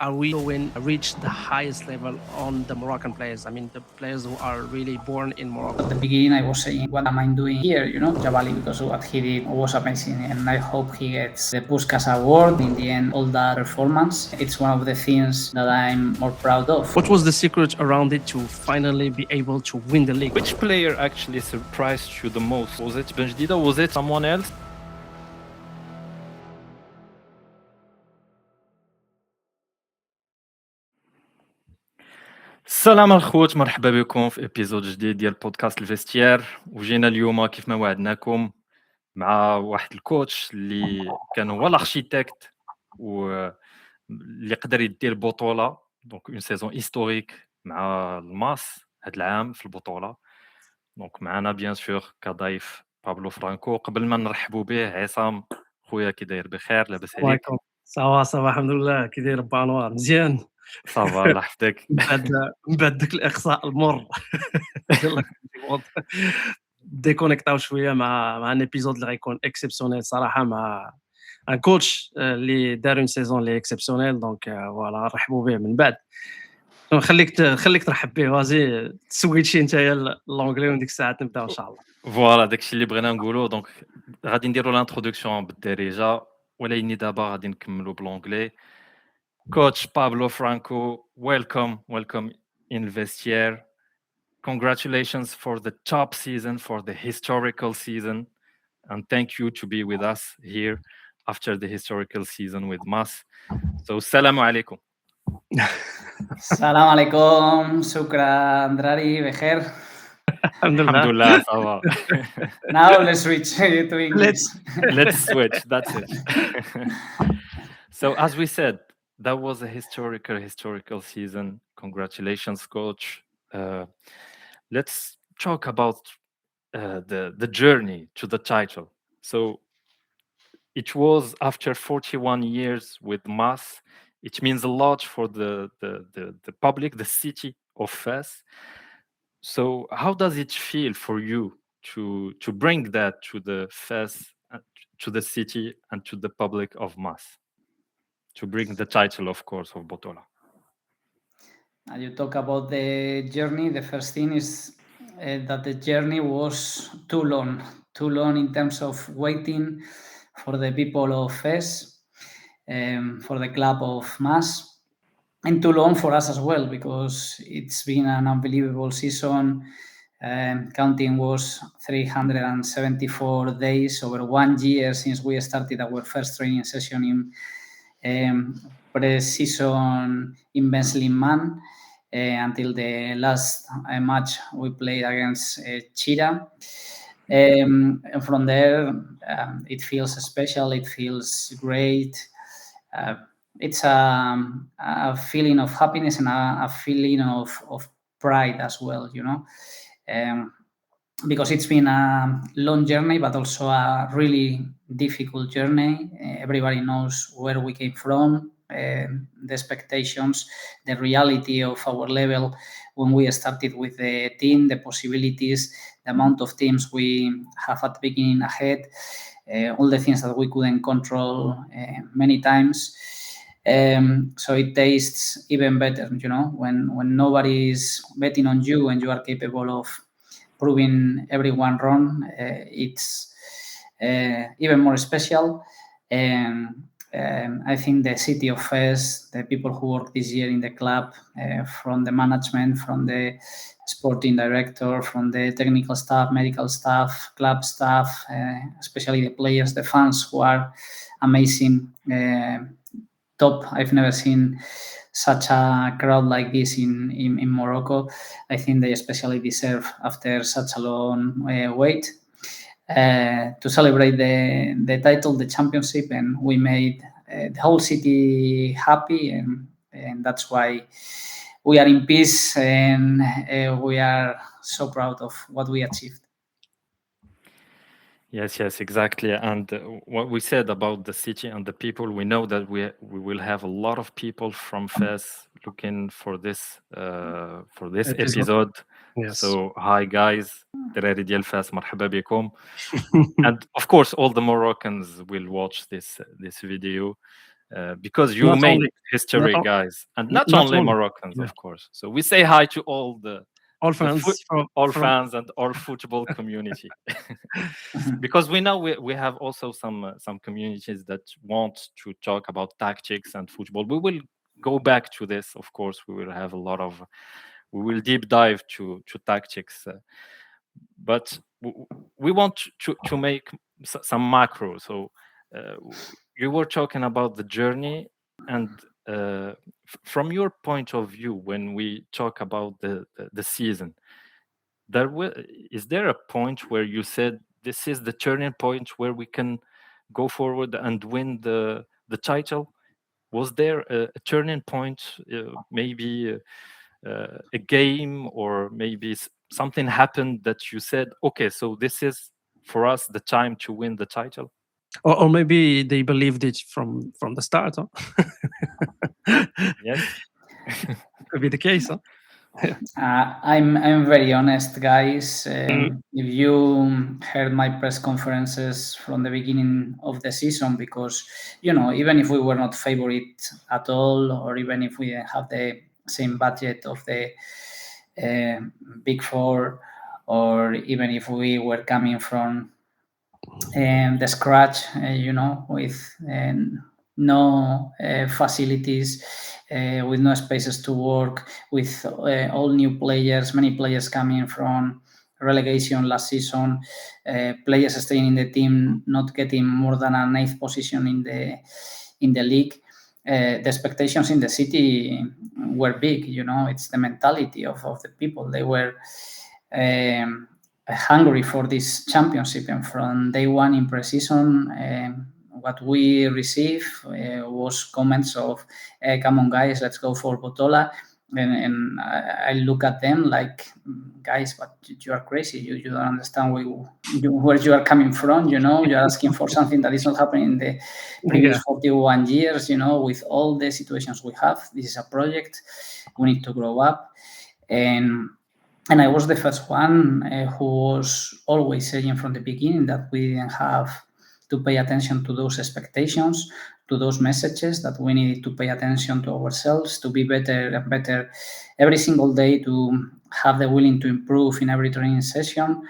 are we going to reach the highest level on the Moroccan players? I mean, the players who are really born in Morocco. At the beginning, I was saying, what am I doing here? Jabali, because what he did was amazing. And I hope he gets the Puskas Award. In the end, all that performance, it's one of the things that I'm more proud of. What was the secret around it to finally be able to win the league? Which player actually surprised you the most? Was it Ben Jadida? Was it someone else? السلام الخوت، مرحبا بكم في ابيزود جديد ديال بودكاست الفيستير. وجينا اليوم كيف ما وعدناكم مع واحد الكوتش اللي كان هو الاركيتكت واللي قدر يدير البطوله، دونك اون سيزون هيستوريك مع الماس هاد العام في البطوله. دونك معنا بيان سور كضيف بابلو فرانكو. قبل ما نرحبوا به، عصام خويا كي داير؟ بخير؟ لاباس عليك؟ صافا الحمد لله. كي داير با انوار؟ مزيان صافا الله يحفظك. من بعد داك الاقصاء المر يلا ديكونيكتاو شويه مع ان ابيزود اللي غيكون اكسبسيونيل صراحه، مع ان كوتش اللي دار اون سيزون اللي اكسبسيونيل. دونك فوالا نرحبوا به من بعد. خليك ترحب به، وازي تسويتشي نتايا لونجلي وديك الساعات نبداو ان شاء الله. فوالا داكشي اللي بغينا نقولو. دونك غادي نديرو لانتروداكسيون بالدارجه، ولكن دابا غادي نكملو بلونجلي. Coach Pablo Franco, welcome in Vestiaire. Congratulations for the top season, for the historical season, and thank you to be with us here after the historical season with Mas. So, salamu alaikum. Salam alaikum, shukran, Drari, Beher. Alhamdulillah, ça va. Now let's switch to English. Let's switch, that's it. So, as we said, that was a historical season. Congratulations, coach. Let's talk about the journey to the title. So it was after 41 years with Mas. It means a lot for the public, the city of Fes. So how does it feel for you to bring that to the Fes, to the city and to the public of Mas? To bring the title, of course, of Bottola. You talk about the journey. The first thing is that the journey was too long in terms of waiting for the people of Fes, for the club of Mas, and too long for us as well, because it's been an unbelievable season. Counting was 374 days, over 1 year since we started our first training session in pre-season in Ben Slimman, until the last match we played against Chira. And from there, it feels special, it feels great. It's a feeling of happiness and a feeling of pride as well, because it's been a long journey, but also a really difficult journey. Everybody knows where we came from, the expectations, the reality of our level when we started with the team, the possibilities, the amount of teams we have at the beginning ahead, all the things that we couldn't control many times. So it tastes even better, when nobody is betting on you and you are capable of proving everyone wrong. It's even more special. I think the city of Fes, the people who work this year in the club, from the management, from the sporting director, from the technical staff, medical staff, club staff, especially the players, the fans who are amazing, top. I've never seen such a crowd like this in Morocco. I think they especially deserve, after such a long wait, to celebrate the title, the championship, and we made the whole city happy, and that's why we are in peace, and we are so proud of what we achieved. Yes, exactly. And what we said about the city and the people, we know that we will have a lot of people from Fes looking for this episode. Yes. So hi guys, دراري ديال فاس مرحبا بكم. And of course all the Moroccans will watch this video. because you Not made only- history, not- guys, and not not only only, Moroccans, yeah. of course. So we say hi to all all fans all from fans and all football community, because we know we have also some communities that want to talk about tactics and football. We will go back to this, of course. We will have we will deep dive to tactics, but we want to make some macro. So you were talking about the journey, and from your point of view, when we talk about the season, is there a point where you said this is the turning point where we can go forward and win the title? Was there a turning point, maybe a game, or maybe something happened that you said, okay, so this is for us the time to win the title? or maybe they believed it from the start, huh? Yes. Could be the case, huh? I'm very honest, guys. If you heard my press conferences from the beginning of the season, because even if we were not favorite at all, or even if we didn't have the same budget of the Big Four, or even if we were coming from the scratch, with no facilities, with no spaces to work, with all new players, many players coming from relegation last season, players staying in the team, not getting more than an 8th position in the league. The expectations in the city were big. It's the mentality of the people. They were hungry for this championship, and from day one in pre-season, what we received was comments of, come on guys, let's go for Bottola. And I look at them like, guys, but you are crazy. You don't understand where you are coming from. You're asking for something that is not happening in the previous 41 years. With all the situations we have, this is a project. We need to grow up. And I was the first one who was always saying from the beginning that we didn't have to pay attention to those expectations, to those messages, that we needed to pay attention to ourselves, to be better and better every single day, to have the willing to improve in every training session,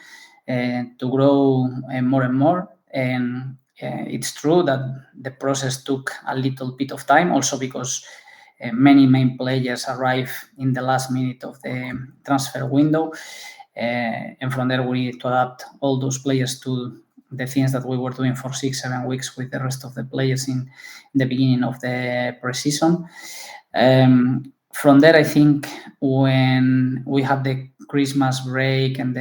to grow more and more. And it's true that the process took a little bit of time, also because many main players arrive in the last minute of the transfer window. And from there, we need to adapt all those players to the things that we were doing for 6-7 weeks with the rest of the players in the beginning of the pre-season. From there, I think when we had the Christmas break and the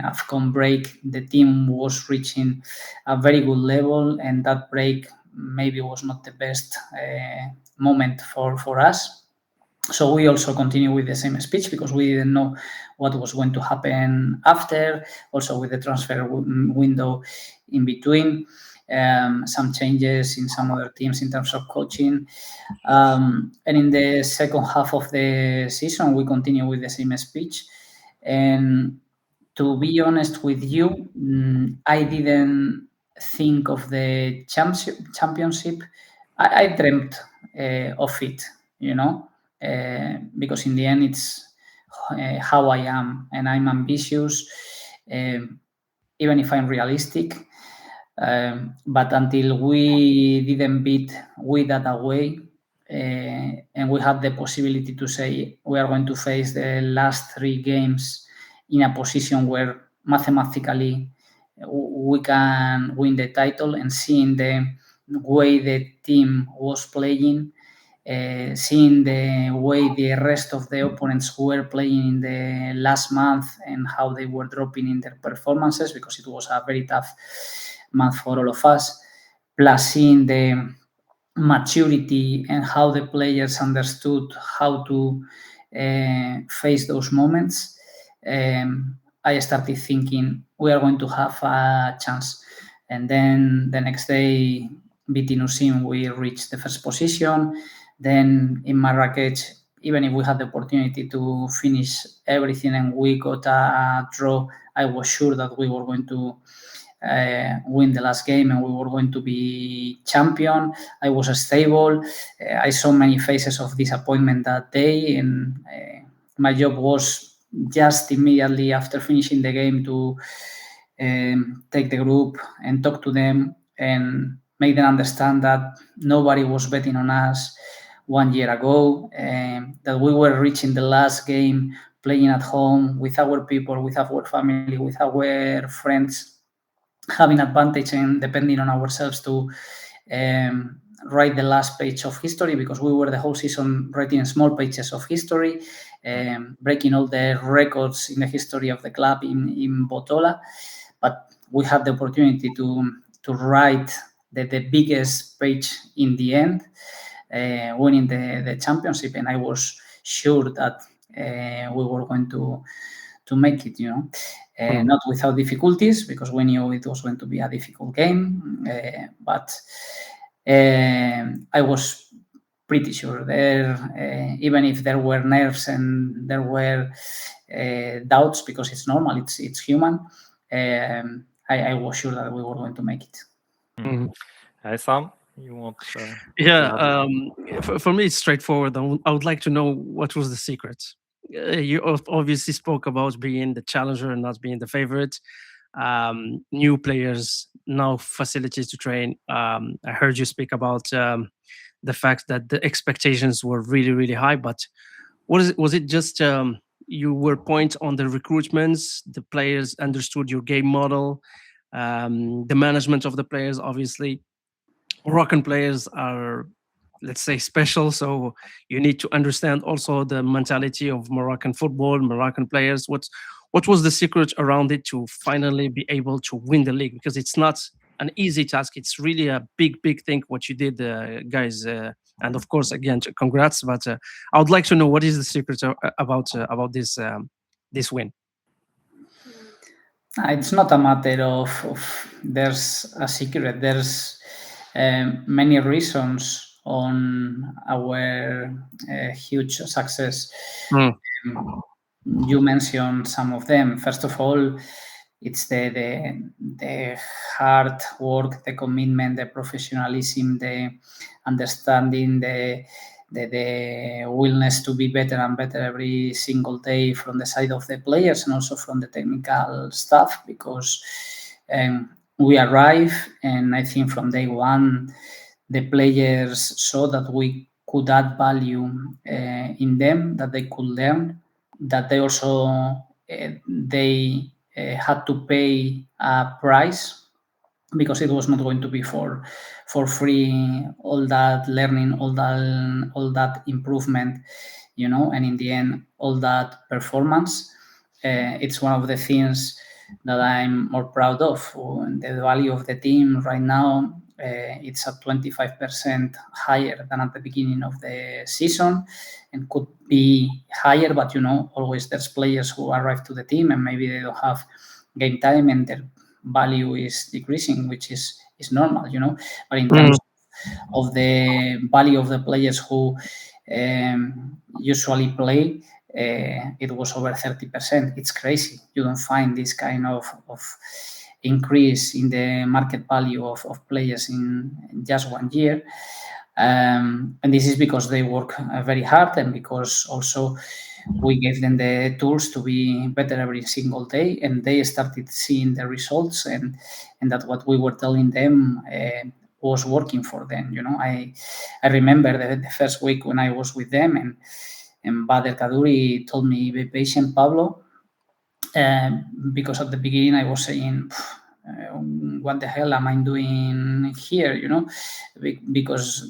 AFCON break, the team was reaching a very good level, and that break maybe was not the best moment for us. So we also continue with the same speech because we didn't know what was going to happen after, also with the transfer window in between, some changes in some other teams in terms of coaching. And in the second half of the season, we continue with the same speech. And to be honest with you, I didn't think of the championship. I dreamt of it, because in the end it's how I am, and I'm ambitious, even if I'm realistic. But until we didn't beat Wydad away, and we had the possibility to say we are going to face the last 3 games in a position where mathematically we can win the title, and seeing the way the team was playing, seeing the way the rest of the opponents were playing in the last month and how they were dropping in their performances, because it was a very tough month for all of us, plus seeing the maturity and how the players understood how to face those moments, I started thinking we are going to have a chance. And then the next day, beating Usim, we reached the first position. Then in Marrakech, even if we had the opportunity to finish everything and we got a draw, I was sure that we were going to win the last game and we were going to be champion. I was stable. I saw many faces of disappointment that day, and my job was just immediately after finishing the game to take the group and talk to them and make them understand that nobody was betting on us 1 year ago, that we were reaching the last game playing at home with our people, with our family, with our friends, having advantage and depending on ourselves to write the last page of history, because we were the whole season writing small pages of history, breaking all the records in the history of the club in Bottola. But we had the opportunity to write the biggest page in the end, winning the championship, and I was sure that we were going to make it, not without difficulties, because we knew it was going to be a difficult game, but I was pretty sure there, even if there were nerves and there were doubts, because it's normal, it's human, I was sure that we were going to make it. Hi, Sam. You want? Yeah, for me, it's straightforward. I would like to know what was the secret. You obviously spoke about being the challenger and not being the favorite. New players, now facilities to train. I heard you speak about the fact that the expectations were really, really high. But was it just you were point on the recruitments, the players understood your game model, the management of the players, obviously. Moroccan players are, let's say, special, so you need to understand also the mentality of Moroccan football, Moroccan players. What was the secret around it to finally be able to win the league? Because it's not an easy task. It's really a big thing what you did, guys. And of course, again, congrats. But I would like to know what is the secret about this win. It's not a matter of there's a secret. There's many reasons on our huge success. You mentioned some of them. First of all, it's the hard work, the commitment, the professionalism, the understanding, the willingness to be better and better every single day from the side of the players and also from the technical staff, because we arrived, and I think from day one the players saw that we could add value in them, that they could learn, that they also had to pay a price, because it was not going to be for free, all that learning, all that improvement, and in the end all that performance. It's one of the things that I'm more proud of. The value of the team right now, it's at 25% higher than at the beginning of the season, and could be higher, but always there's players who arrive to the team and maybe they don't have game time and their value is decreasing, which is normal, but in terms of the value of the players who usually play, it was over 30%. It's crazy. You don't find this kind of increase in the market value of players in just 1 year. And this is because they work very hard, and because also we gave them the tools to be better every single day, and they started seeing the results, and that what we were telling them was working for them. I remember the first week when I was with them, and Bader Kaduri told me, "Be patient, Pablo," because at the beginning I was saying, what the hell am I doing here? Because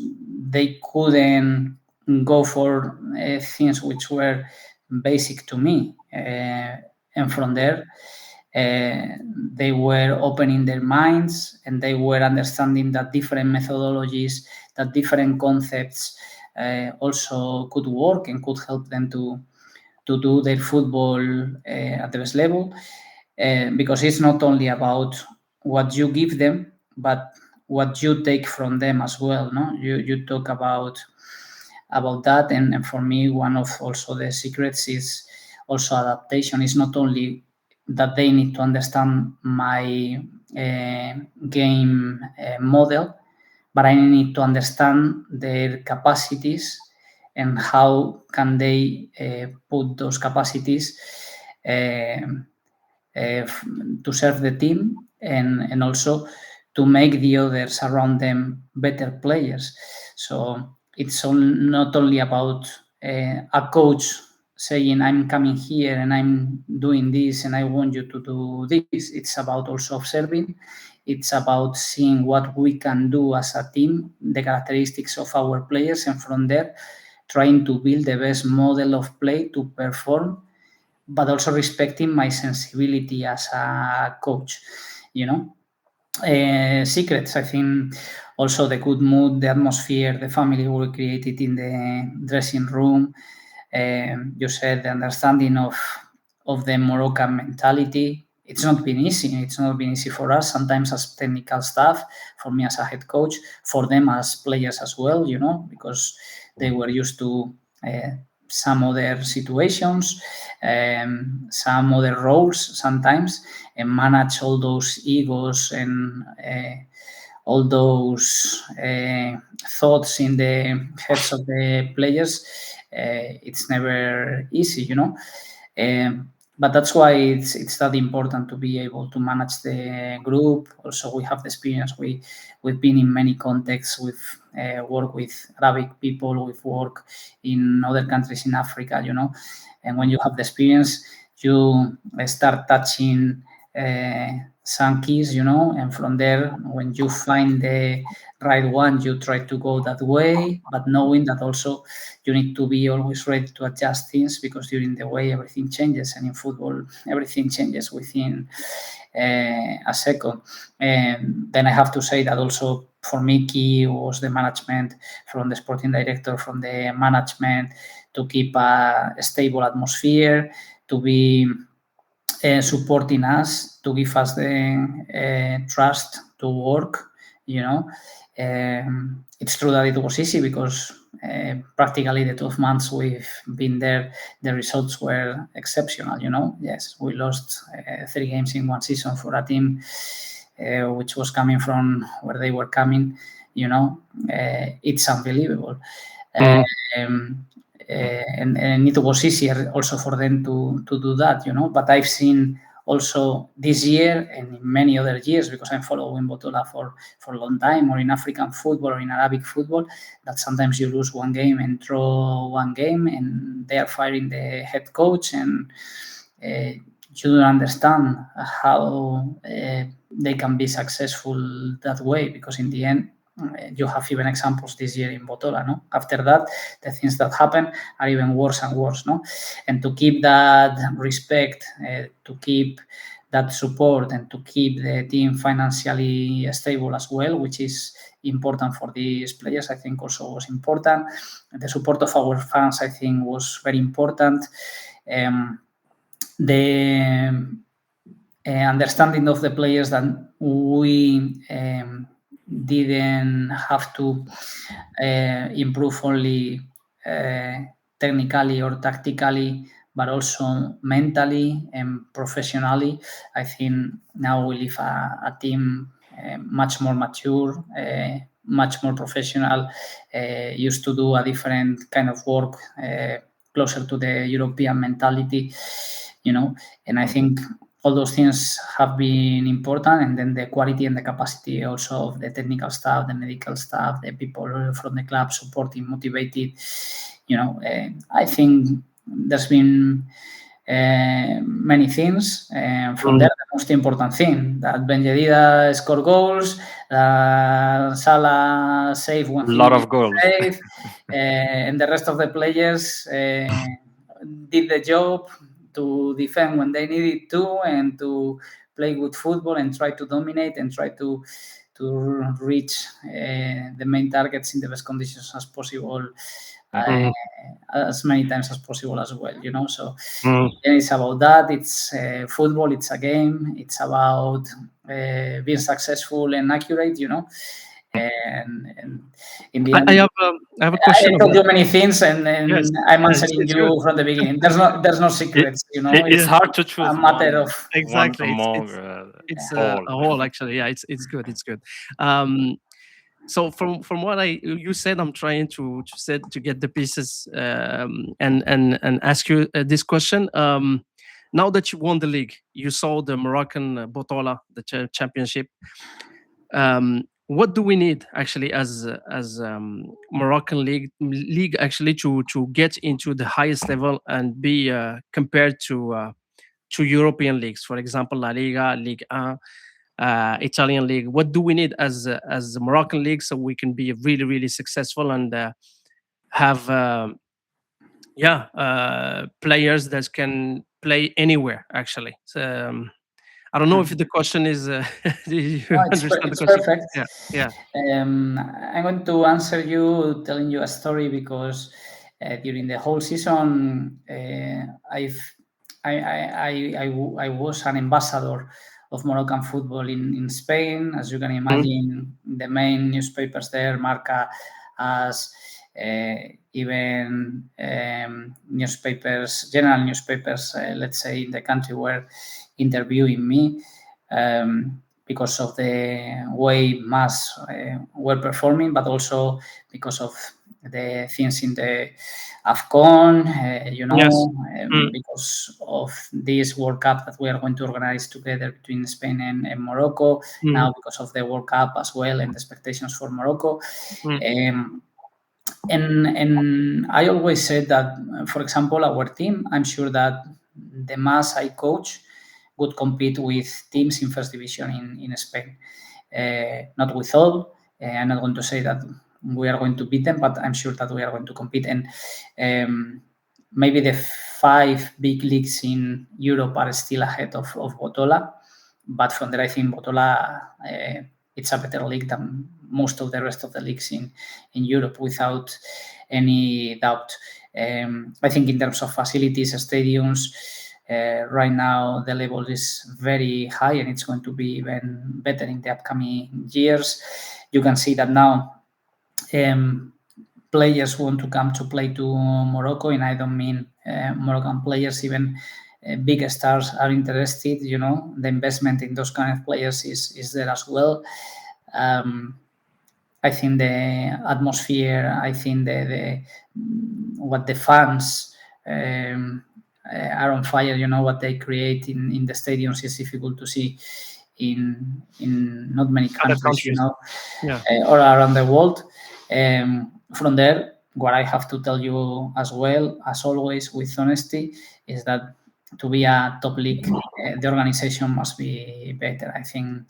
they couldn't go for things which were basic to me, and from there they were opening their minds, and they were understanding that different methodologies, that different concepts also could work and could help them to do their football at the best level, because it's not only about what you give them, but what you take from them as well. No, you talk about that, and for me, one of also the secrets is also adaptation. It's not only that they need to understand my game model, but I need to understand their capacities and how can they put those capacities to serve the team and also to make the others around them better players. So it's not only about a coach saying, I'm coming here and I'm doing this and I want you to do this. It's about also observing. It's about seeing what we can do as a team, the characteristics of our players, and from there, trying to build the best model of play to perform, but also respecting my sensibility as a coach, secrets, I think also the good mood, the atmosphere, the family we created in the dressing room. You said the understanding of the Moroccan mentality. It's not been easy. It's not been easy for us, sometimes as technical staff, for me as a head coach, for them as players as well, because they were used to some other situations, some other roles sometimes, and manage all those egos and all those thoughts in the heads of the players. It's never easy, but that's why it's that important to be able to manage the group. Also, we have the experience. We've been in many contexts. We've worked with Arabic people. We've worked in other countries in Africa, and when you have the experience, you start touching some keys, and from there, when you find the right one, you try to go that way, but knowing that also you need to be always ready to adjust things, because during the way everything changes, and in football everything changes within a second. And then I have to say that also for me key was the management, from the sporting director, from the management, to keep a stable atmosphere, to be supporting us, to give us the trust to work, it's true that it was easy because practically the 12 months we've been there, the results were exceptional, Yes, we lost 3 games in one season for a team which was coming from where they were coming, it's unbelievable. And it was easier also for them to do that, But I've seen also this year and in many other years, because I'm following Bottola for a long time, or in African football or in Arabic football, that sometimes you lose one game and draw one game, and they are firing the head coach, and you don't understand how they can be successful that way, because in the end, you have even examples this year in Bottola, no? After that, the things that happen are even worse and worse, no? And to keep that respect, to keep that support, and to keep the team financially stable as well, which is important for these players, I think also was important. The support of our fans, I think, was very important. The understanding of the players that we didn't have to improve only technically or tactically, but also mentally and professionally. I think now we live a team much more mature, much more professional, used to do a different kind of work, closer to the European mentality, and I think all those things have been important, and then the quality and the capacity also of the technical staff, the medical staff, the people from the club supporting, motivated. I think there's been many things. From there, the most important thing, that Ben Yedida scored goals, Salah saved one thing. A lot of goals. And the rest of the players did the job to defend when they needed to, and to play good football and try to dominate and try to reach the main targets in the best conditions as possible, as many times as possible as well, So it's about that. It's football. It's a game. It's about being successful and accurate, And in the I end, have a question I told about you many things, and yes, I'm yes, answering it's you good. from the beginning. There's no secrets, you know. It's Yes, hard to choose a matter one of exactly. among It's yeah. a whole actually. Yeah, it's good. It's good. So from what you said, I'm trying to get the pieces and ask you this question. Now that you won the league, you saw the Moroccan Bottola, the championship. What do we need actually as Moroccan league actually to get into the highest level and be compared to European leagues, for example, La Liga, Ligue 1, Italian league? What do we need as the Moroccan league so we can be really really successful and have players that can play anywhere actually? So, I don't know if the question is do you No, understand the it's question? perfect. Yeah. I'm going to answer you telling you a story because during the whole season, I was an ambassador of Moroccan football in Spain. As you can imagine, the main newspapers there, Marca, as even newspapers, general newspapers, let's say in the country, were interviewing me. Because of the way mass were performing, but also because of the things in the AFCON, Yes. because of this World Cup that we are going to organize together between Spain and Morocco, now because of the World Cup as well and the expectations for Morocco. And I always said that, for example, our team, I'm sure that the mass I coach would compete with teams in first division in Spain. Not with all. I'm not going to say that we are going to beat them, but I'm sure that we are going to compete. And maybe the 5 big leagues in Europe are still ahead of Botola. But from there, I think Botola, it's a better league than most of the rest of the leagues in Europe, without any doubt. I think in terms of facilities, stadiums, right now the level is very high, and it's going to be even better in the upcoming years. You can see that now players want to come to play to Morocco, and I don't mean Moroccan players, even big stars are interested. The investment in those kind of players is there as well. I think the atmosphere, I think what the fans are on fire. What they create in the stadiums is difficult to see in not many countries, or around the world. From there, what I have to tell you as well, as always, with honesty, is that to be a top league, the organization must be better. I think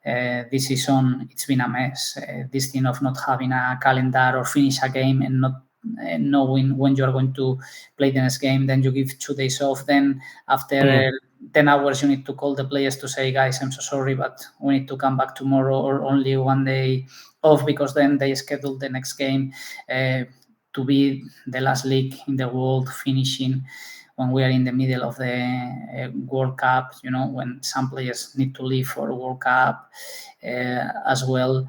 this season it's been a mess. This thing of not having a calendar or finish a game and not knowing when you are going to play the next game, then you give 2 days off, then after 10 hours you need to call the players to say, guys, I'm so sorry, but we need to come back tomorrow, or only 1 day off, because then they schedule the next game to be the last league in the world, finishing when we are in the middle of the World Cup, when some players need to leave for World Cup as well.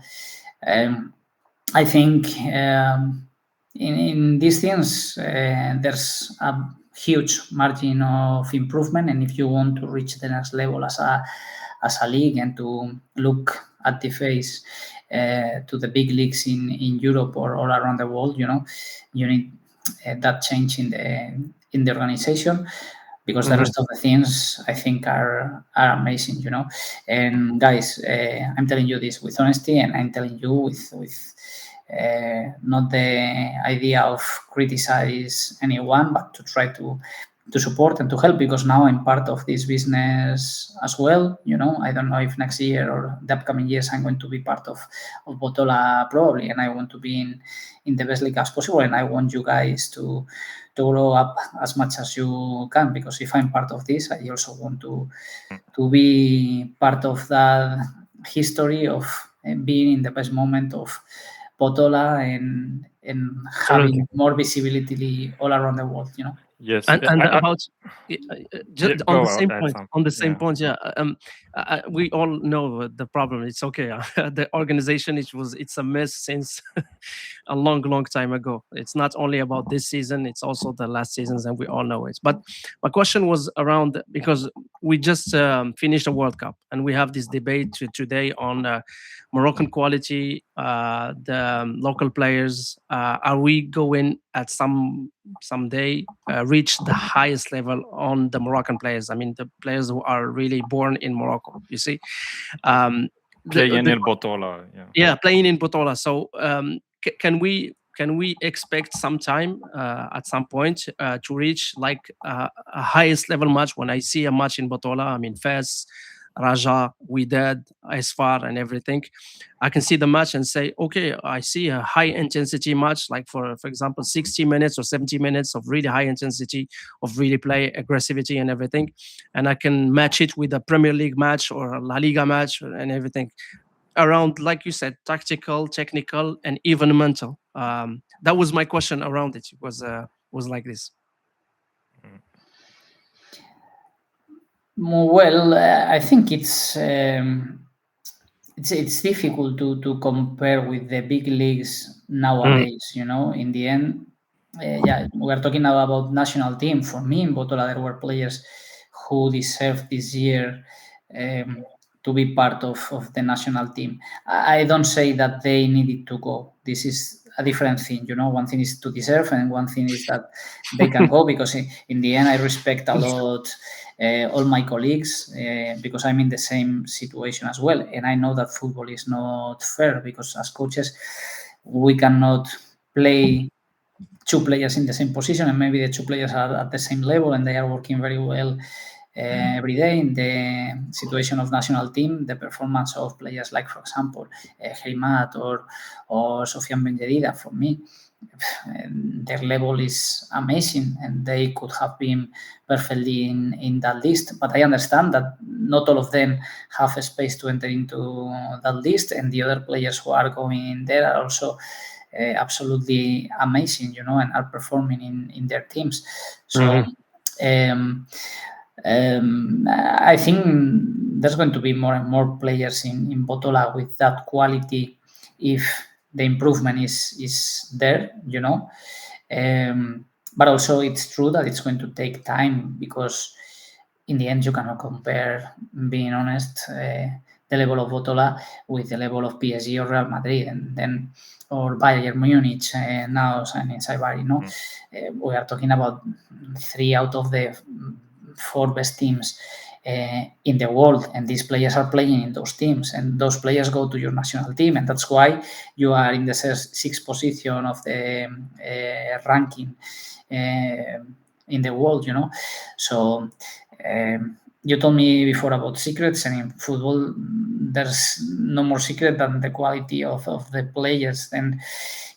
I think in these things, there's a huge margin of improvement, and if you want to reach the next level as a league and to look at the face to the big leagues in Europe or all around the world, you need that change in the organization, because the rest of the things I think are amazing, And guys, I'm telling you this with honesty, and I'm telling you with not the idea of criticize anyone, but to try to support and to help, because now I'm part of this business as well. I don't know if next year or the upcoming years I'm going to be part of Botola probably, and I want to be in the best league as possible, and I want you guys to grow up as much as you can, because if I'm part of this, I also want to be part of that history of being in the best moment of Botola and Absolutely. having more visibility all around the world. Yes. And about just on go the same add point, something. on the same Yeah. point, we all know the problem. It's okay. The organization, it's a mess since a long time ago. It's not only about this season, it's also the last seasons, and we all know it. But my question was around, because we just finished a World Cup, and we have this debate today on Moroccan quality, the local players. Are we going at someday reach the highest level on the Moroccan players? I mean, the players who are really born in Morocco. You see, Playing in Bottola. yeah, playing in Bottola. So can we expect sometime at some point to reach like a highest level match? When I see a match in Bottola, I mean Fes, Raja, Wydad, Isfar, and everything, I can see the match and say, okay, I see a high intensity match, like for example, 60 minutes or 70 minutes of really high intensity, of really play aggressivity and everything, and I can match it with a Premier League match or a La Liga match and everything around, like you said, tactical, technical, and even mental. That was my question around it. It was like this. Well, I think it's difficult to compare with the big leagues nowadays. In the end, we're talking about national team. For me, in Bottola, there were players who deserved this year to be part of the national team. I don't say that they needed to go. This is a different thing. One thing is to deserve, and one thing is that they can go, because in the end, I respect a lot all my colleagues, because I'm in the same situation as well. And I know that football is not fair, because as coaches, we cannot play two players in the same position, and maybe the two players are at the same level and they are working very well every day. In the situation of national team, the performance of players like, for example, Herimat or Sofiane Benjedida, for me, their level is amazing, and they could have been perfectly in that list. But I understand that not all of them have a space to enter into that list, and the other players who are going there are also absolutely amazing, and are performing in their teams. So I think there's going to be more and more players in Bottola with that quality if the improvement is there, but also it's true that it's going to take time, because in the end you cannot compare, being honest, the level of Bottola with the level of PSG or Real Madrid, and then or Bayern Munich now signing Saibari. We are talking about 3 out of the 4 best teams in the world, and these players are playing in those teams, and those players go to your national team, and that's why you are in the 6th position of the ranking in the world. So you told me before about secrets, and in football there's no more secret than the quality of the players. And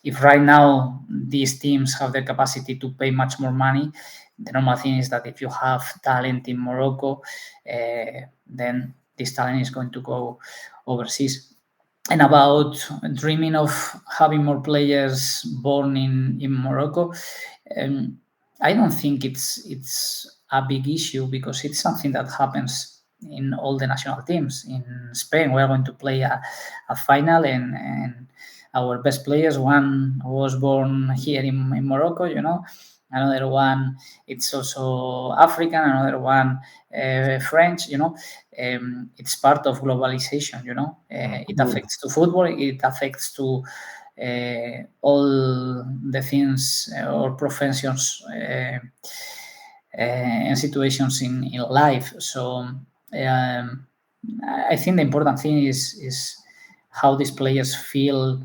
if right now these teams have the capacity to pay much more money, the normal thing is that if you have talent in Morocco, then this talent is going to go overseas. And about dreaming of having more players born in Morocco, I don't think it's a big issue, because it's something that happens in all the national teams. In Spain, we're going to play a final, and our best players, one was born here in Morocco, another one it's also African, another one French. It's part of globalization. It affects to football, it affects to all the things or professions and situations in life. So I think the important thing is how these players feel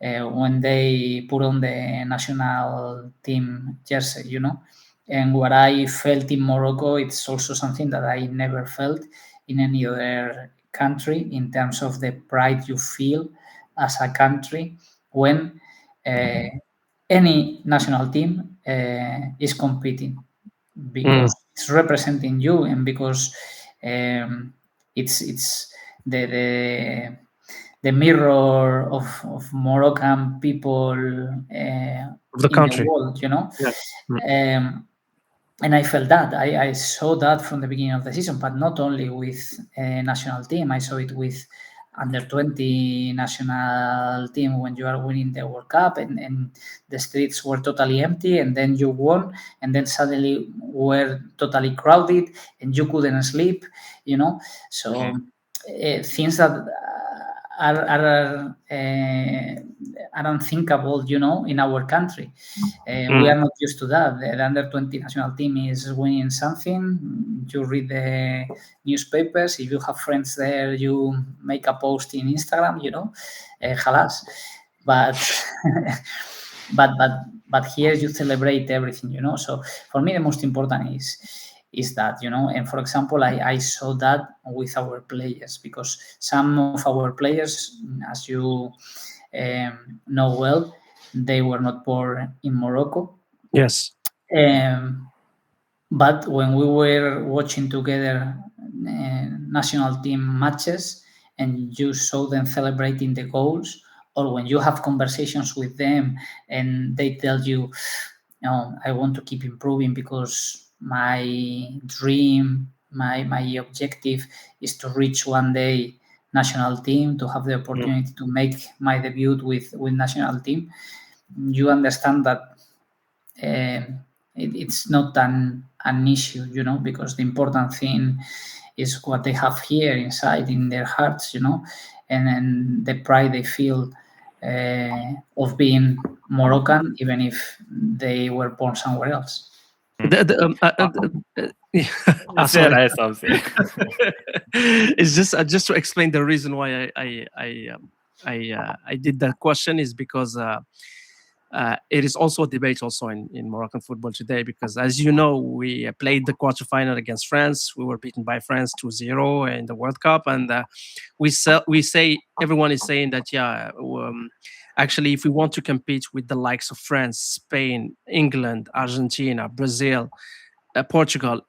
when they put on the national team jersey, And what I felt in Morocco, it's also something that I never felt in any other country, in terms of the pride you feel as a country when any national team is competing, because it's representing you, and because it's the the mirror of Moroccan people Of the in country. the world, you know. Yeah. And I felt that. I saw that from the beginning of the season, but not only with a national team. I saw it with under 20 national team when you are winning the World Cup and the streets were totally empty, and then you won, and then suddenly were totally crowded and you couldn't sleep, you know. So things that are unthinkable, you know, in our country. We are not used to that. The under 20 national team is winning something. You read the newspapers. If you have friends there, you make a post in Instagram, you know, halas. But but here you celebrate everything, you know. So for me, the most important is that, you know. And for example, I saw that with our players, because some of our players, as you know well, they were not born in Morocco. Yes. But when we were watching together national team matches and you saw them celebrating the goals, or when you have conversations with them and they tell you, no, I want to keep improving because my dream, my objective is to reach one day national team, to have the opportunity to make my debut with national team, you understand that it's not an issue, you know, because the important thing is what they have here inside in their hearts, you know, and the pride they feel of being Moroccan, even if they were born somewhere else. Sorry. Something. It's just to explain the reason why I did that question is because it is also a debate also in Moroccan football today, because as you know, we played the quarterfinal against France. We were beaten by France 2-0 in the World Cup, and we say everyone is saying that actually, if we want to compete with the likes of France, Spain, England, Argentina, Brazil, Portugal,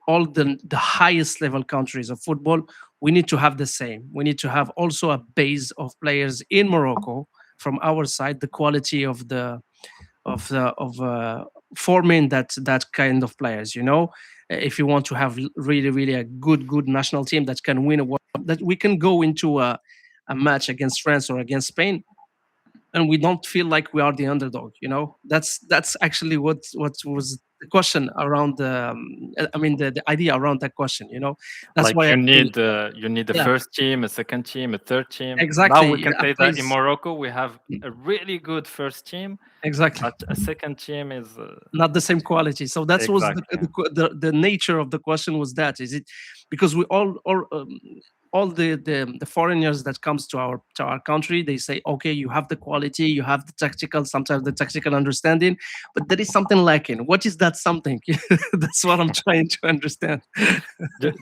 all the highest level countries of football, we need to have the same. We need to have also a base of players in Morocco from our side, the quality of forming that kind of players. You know, if you want to have really a good national team that can win a World Cup, that we can go into a match against France or against Spain, and we don't feel like we are the underdog. You know, that's actually what was the question around the idea around that question. You know, that's like why you need the first team, a second team, a third team. Exactly. Now we can say that in Morocco we have a really good first team. Exactly. But a second team is not the same quality. So that was the nature of the question. Was that is it because we all the foreigners that comes to our country, they say, okay, you have the quality, you have the tactical, sometimes the tactical understanding, but there is something lacking. What is that something? That's what I'm trying to understand.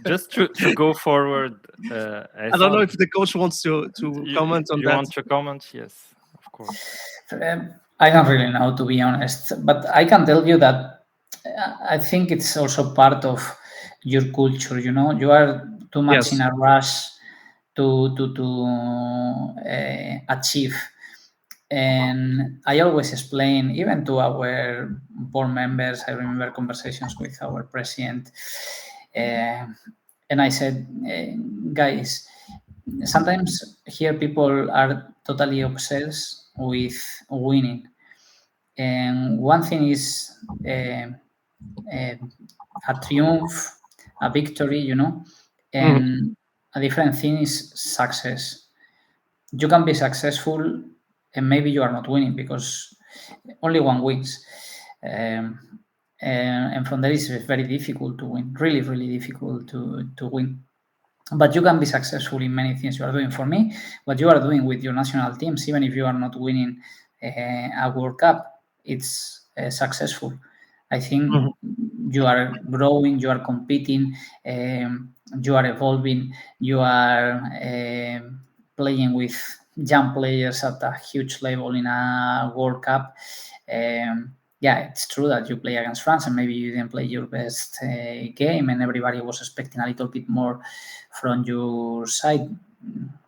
Just to go forward. I don't know if the coach wants to comment on that. You want to comment? Yes, of course. I don't really know, to be honest, but I can tell you that I think it's also part of your culture. You know, you are too much in a rush to achieve. And I always explain, even to our board members, I remember conversations with our president, and I said, guys, sometimes here people are totally obsessed with winning. And one thing is a triumph, a victory, you know, and a different thing is success. You can be successful and maybe you are not winning because only one wins. And from there it's very difficult to win, really difficult to win. But you can be successful in many things you are doing. For me, what you are doing with your national teams, even if you are not winning a World Cup, it's successful. I think you are growing, you are competing, you are evolving, you are playing with young players at a huge level in a World Cup. Yeah, it's true that you play against France and maybe you didn't play your best game and everybody was expecting a little bit more from your side.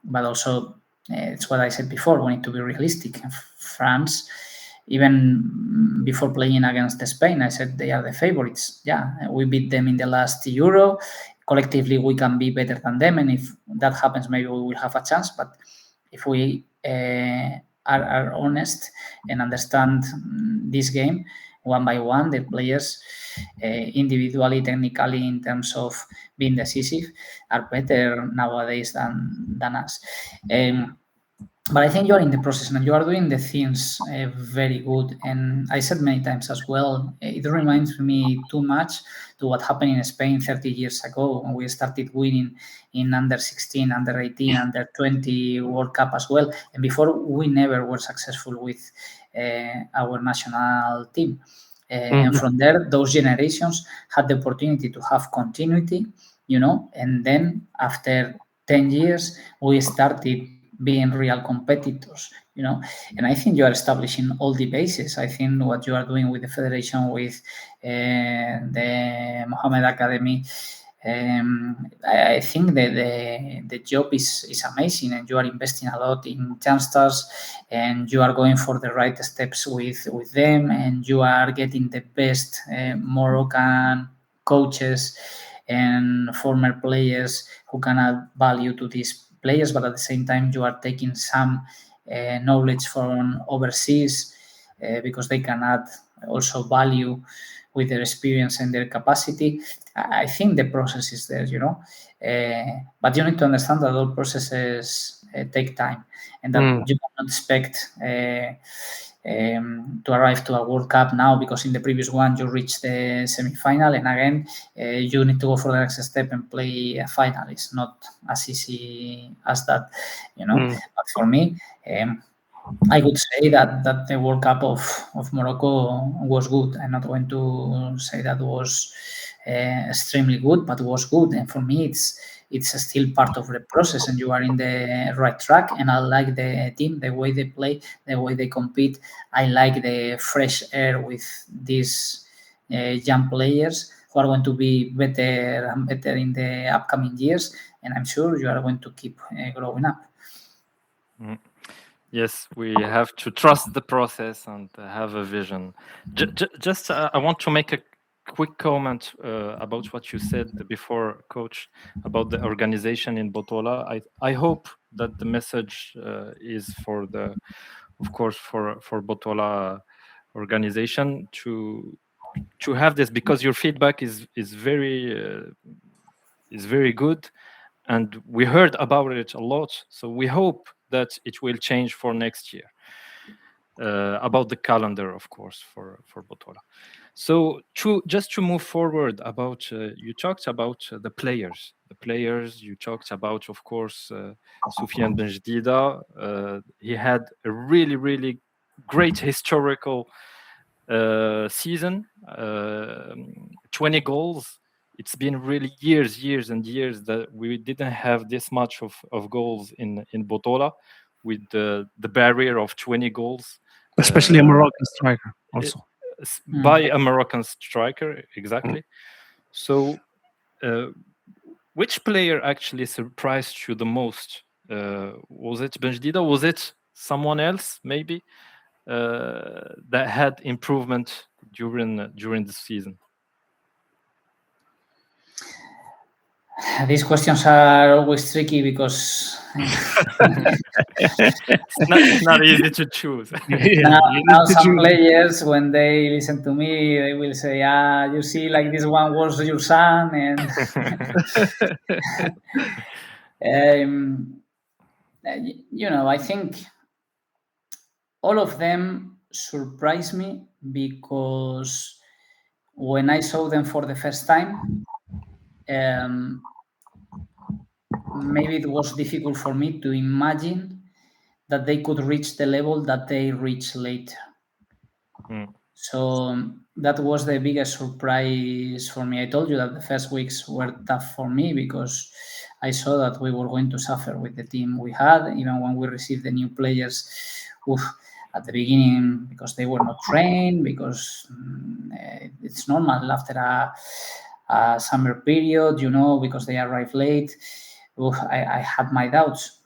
But also it's what I said before. We need to be realistic. France, even before playing against Spain, I said they are the favorites. Yeah, we beat them in the last Euro. Collectively, we can be better than them, and if that happens, maybe we will have a chance. But if we are honest and understand this game one by one, the players individually, technically, in terms of being decisive, are better nowadays than us. But I think you are in the process and you are doing the things very good. And I said many times as well, it reminds me too much to what happened in Spain 30 years ago when we started winning in under 16, under 18, under 20 World Cup as well. And before, we never were successful with our national team. And from there, those generations had the opportunity to have continuity, and then after 10 years, we started being real competitors, and I think you are establishing all the bases. I think what you are doing with the federation, with the Mohammed Academy, I think that the job is amazing, and you are investing a lot in youngsters, and you are going for the right steps with them, and you are getting the best Moroccan coaches and former players who can add value to these players, but at the same time you are taking some knowledge from overseas because they can add also value with their experience and their capacity. I think the process is there, but you need to understand that all processes take time, and that you cannot expect to arrive to a World Cup now because in the previous one you reached the semi-final, and again you need to go for the next step and play a final. It's not as easy as that, But for me, I would say that the World Cup of Morocco was good. I'm not going to say that was extremely good, but was good. And for me, it's still part of the process, and you are in the right track. And I like the team, the way they play, the way they compete. I like the fresh air with these young players who are going to be better and better in the upcoming years. And I'm sure you are going to keep growing up. Yes, we have to trust the process and have a vision. Just I want to make a quick comment about what you said before, Coach, about the organization in Bottola. I hope that the message is for of course, for Bottola organization to have this, because your feedback is very good, and we heard about it a lot. So we hope that it will change for next year. About the calendar, of course, for Bottola. So just to move forward about, you talked about the players. You talked about, of course, Soufiane Benjdida. He had a really, really great historical season, 20 goals. It's been really years and years that we didn't have this much of goals in Bottola, with the barrier of 20 goals. Especially a Moroccan striker also. By a Moroccan striker, exactly. So which player actually surprised you the most? Was it Benjdida? Was it someone else maybe that had improvement during the season? These questions are always tricky because it's not easy to choose. now some players, when they listen to me, they will say, you see, like this one was your son. And I think all of them surprised me because when I saw them for the first time, maybe it was difficult for me to imagine that they could reach the level that they reached later. So that was the biggest surprise for me. I told you that the first weeks were tough for me because I saw that we were going to suffer with the team we had, even when we received the new players at the beginning, because they were not trained, because it's normal after a summer period, because they arrive late. I had my doubts.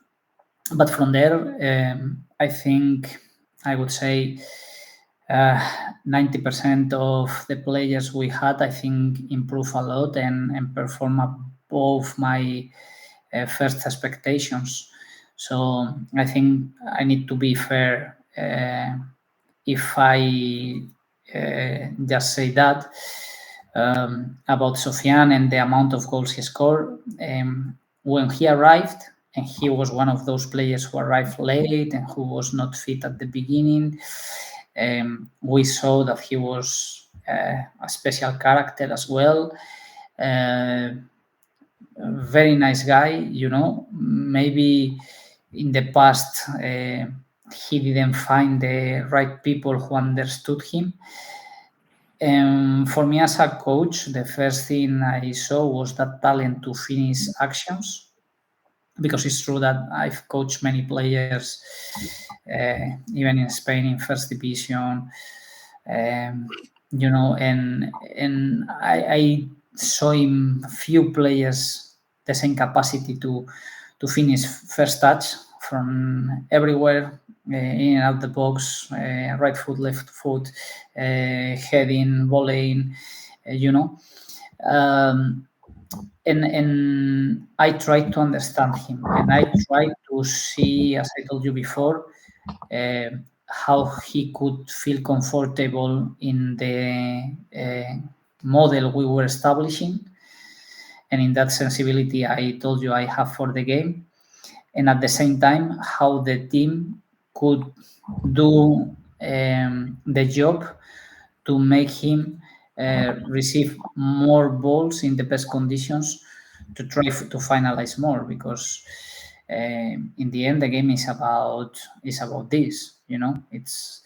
But from there, I think I would say 90% of the players we had, I think, improved a lot and perform above my first expectations. So I think I need to be fair. If I just say that about Sofiane and the amount of goals he scored, when he arrived, and he was one of those players who arrived late and who was not fit at the beginning, we saw that he was a special character as well. Very nice guy, maybe in the past he didn't find the right people who understood him. For me as a coach, the first thing I saw was that talent to finish actions, because it's true that I've coached many players, even in Spain in first division, and I saw in few players the same capacity to finish first touch from everywhere, in and out the box, right foot, left foot, heading, volleying, and I tried to understand him, and I tried to see, as I told you before, how he could feel comfortable in the model we were establishing, and in that sensibility I told you I have for the game, and at the same time how the team could do the job to make him receive more balls in the best conditions to try to finalize more, because in the end the game is about this. It's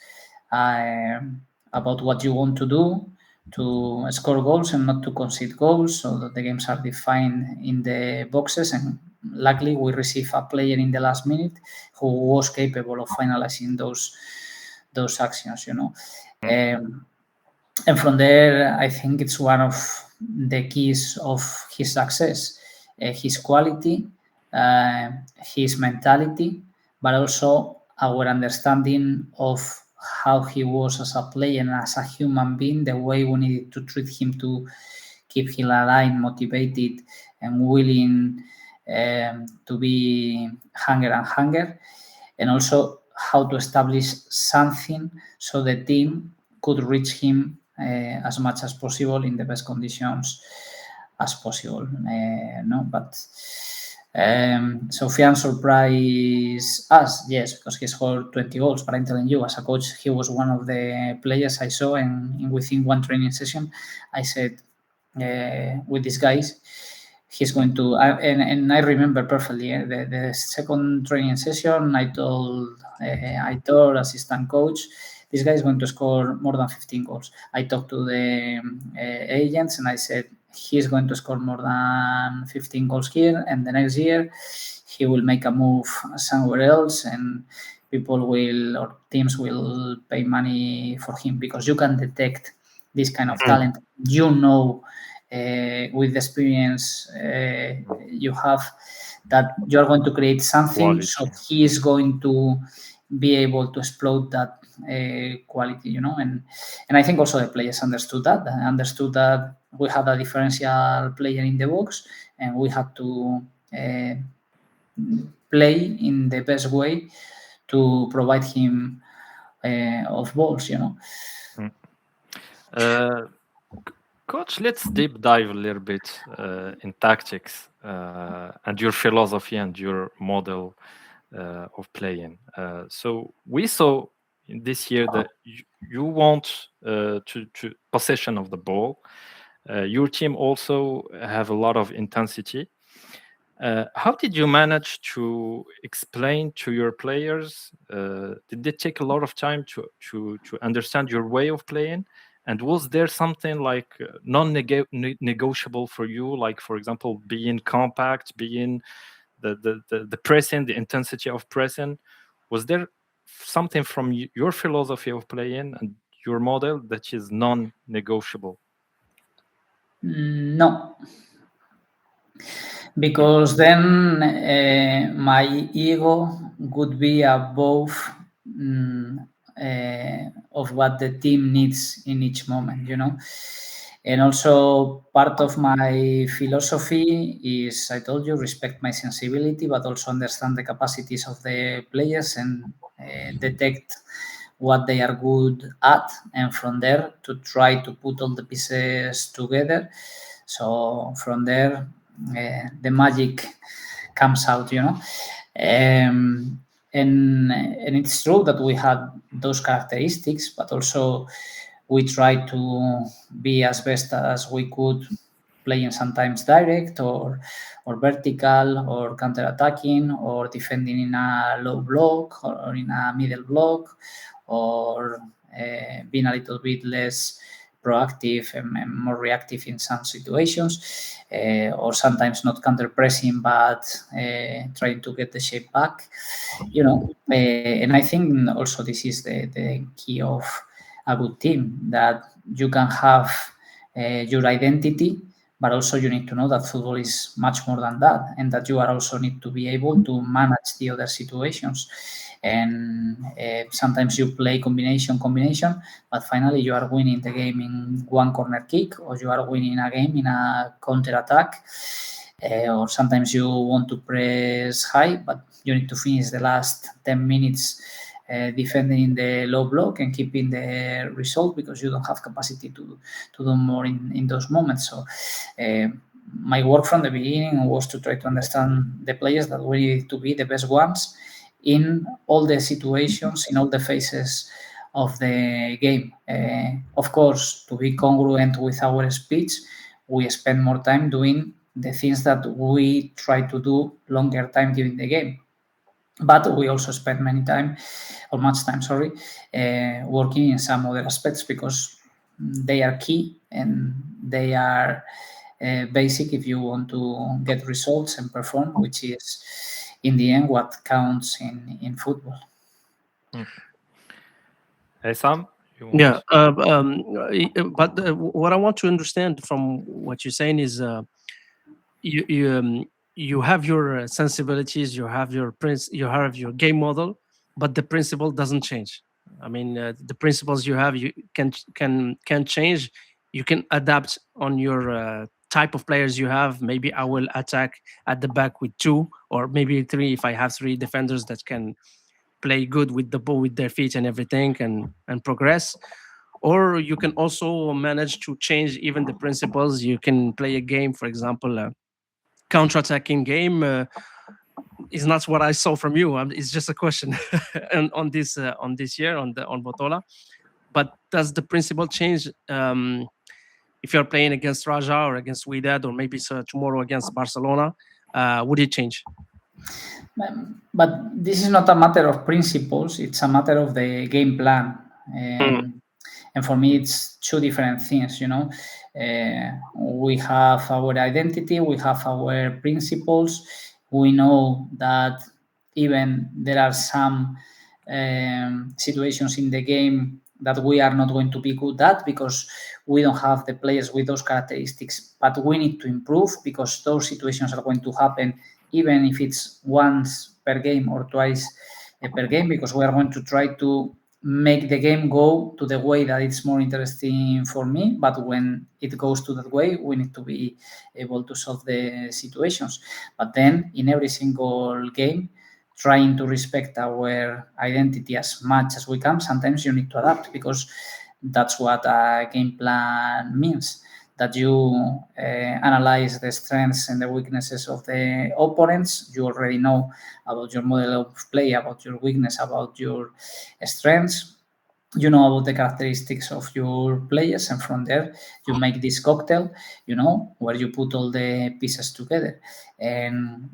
about what you want to do to score goals and not to concede goals, so that the games are defined in the boxes. And luckily we received a player in the last minute who was capable of finalizing those actions. And from there, I think it's one of the keys of his success, his quality, his mentality, but also our understanding of how he was as a player and as a human being, the way we needed to treat him to keep him alive, motivated, and willing to be hunger, and also how to establish something so the team could reach him as much as possible in the best conditions as possible. But Sofiane surprised us, yes, because he scored 20 goals. But I'm telling you, as a coach, he was one of the players I saw, and within one training session, I said, with these guys, he's going to, and I remember perfectly the second training session. I told Aitor, assistant coach, this guy is going to score more than 15 goals. I talked to the agents and I said, he's going to score more than 15 goals here, and the next year he will make a move somewhere else, and people will, or teams will pay money for him, because you can detect this kind of talent. With the experience you have, that you are going to create something Quality. So he is going to be able to explode that quality, and I think also the players understood that we had a differential player in the box, and we had to play in the best way to provide him of balls. Coach, let's deep dive a little bit in tactics and your philosophy and your model of playing. So we saw this year that you want to possession of the ball. Your team also have a lot of intensity. How did you manage to explain to your players? Did it take a lot of time to understand your way of playing? And was there something like non-negotiable for you, like, for example, being compact, being the pressing, the intensity of pressing? Was there something from your philosophy of playing and your model that is non-negotiable? No. because then my ego would be above of what the team needs in each moment, And also part of my philosophy is, I told you, respect my sensibility, but also understand the capacities of the players and detect what they are good at, and from there to try to put all the pieces together. So from there, the magic comes out, and it's true that we had those characteristics, but also we tried to be as best as we could, playing sometimes direct or vertical or counter-attacking or defending in a low block or in a middle block, or being a little bit less proactive and more reactive in some situations, or sometimes not counter-pressing but trying to get the shape back, and I think also this is the key of a good team, that you can have your identity, but also you need to know that football is much more than that, and that you are also need to be able to manage the other situations. And sometimes you play combination, but finally you are winning the game in one corner kick, or you are winning a game in a counter attack, or sometimes you want to press high, but you need to finish the last 10 minutes defending the low block and keeping the result, because you don't have capacity to do more in those moments. So my work from the beginning was to try to understand the players, that we need to be the best ones in all the situations, in all the phases of the game. Of course, to be congruent with our speech, we spend more time doing the things that we try to do longer time during the game. But we also spend much time, working in some other aspects, because they are key and they are basic if you want to get results and perform, which is in the end what counts in football. Hey, Sam? Yeah, but what I want to understand from what you're saying is you have your sensibilities, you have your you have your game model, but the principle doesn't change. I mean, the principles you have, you can change. You can adapt on your type of players you have. Maybe I will attack at the back with 2 or maybe 3 if I have 3 defenders that can play good with the ball with their feet and everything, and progress. Or you can also manage to change even the principles. You can play a game, for example, counter-attacking game is not what I saw from you. It's just a question and on this year on Bottola. But does the principle change if you're playing against Raja or against Wydad, or maybe tomorrow against Barcelona? Would it change? But this is not a matter of principles, it's a matter of the game plan. And for me, it's two different things, we have our identity, we have our principles. We know that even there are some situations in the game that we are not going to be good at, because we don't have the players with those characteristics, but we need to improve, because those situations are going to happen, even if it's once per game or twice per game, because we are going to try to make the game go to the way that it's more interesting for me. But when it goes to that way, we need to be able to solve the situations. But then in every single game, trying to respect our identity as much as we can, sometimes you need to adapt, because that's what a game plan means, that you analyze the strengths and the weaknesses of the opponents. You already know about your model of play, about your weakness, about your strengths. You know about the characteristics of your players, and from there you make this cocktail, where you put all the pieces together. And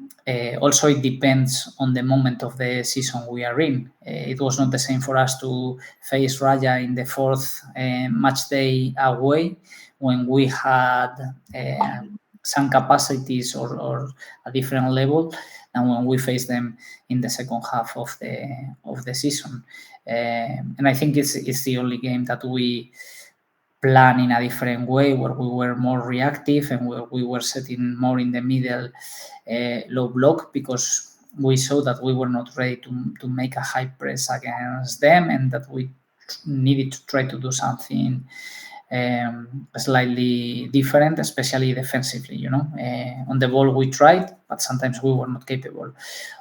also it depends on the moment of the season we are in. It was not the same for us to face Raja in the 4th match day away, when we had some capacities or a different level than when we face them in the second half of the season. And I think it's the only game that we plan in a different way, where we were more reactive and where we were setting more in the middle low block, because we saw that we were not ready to make a high press against them, and that we needed to try to do something slightly different, especially defensively. On the ball we tried, but sometimes we were not capable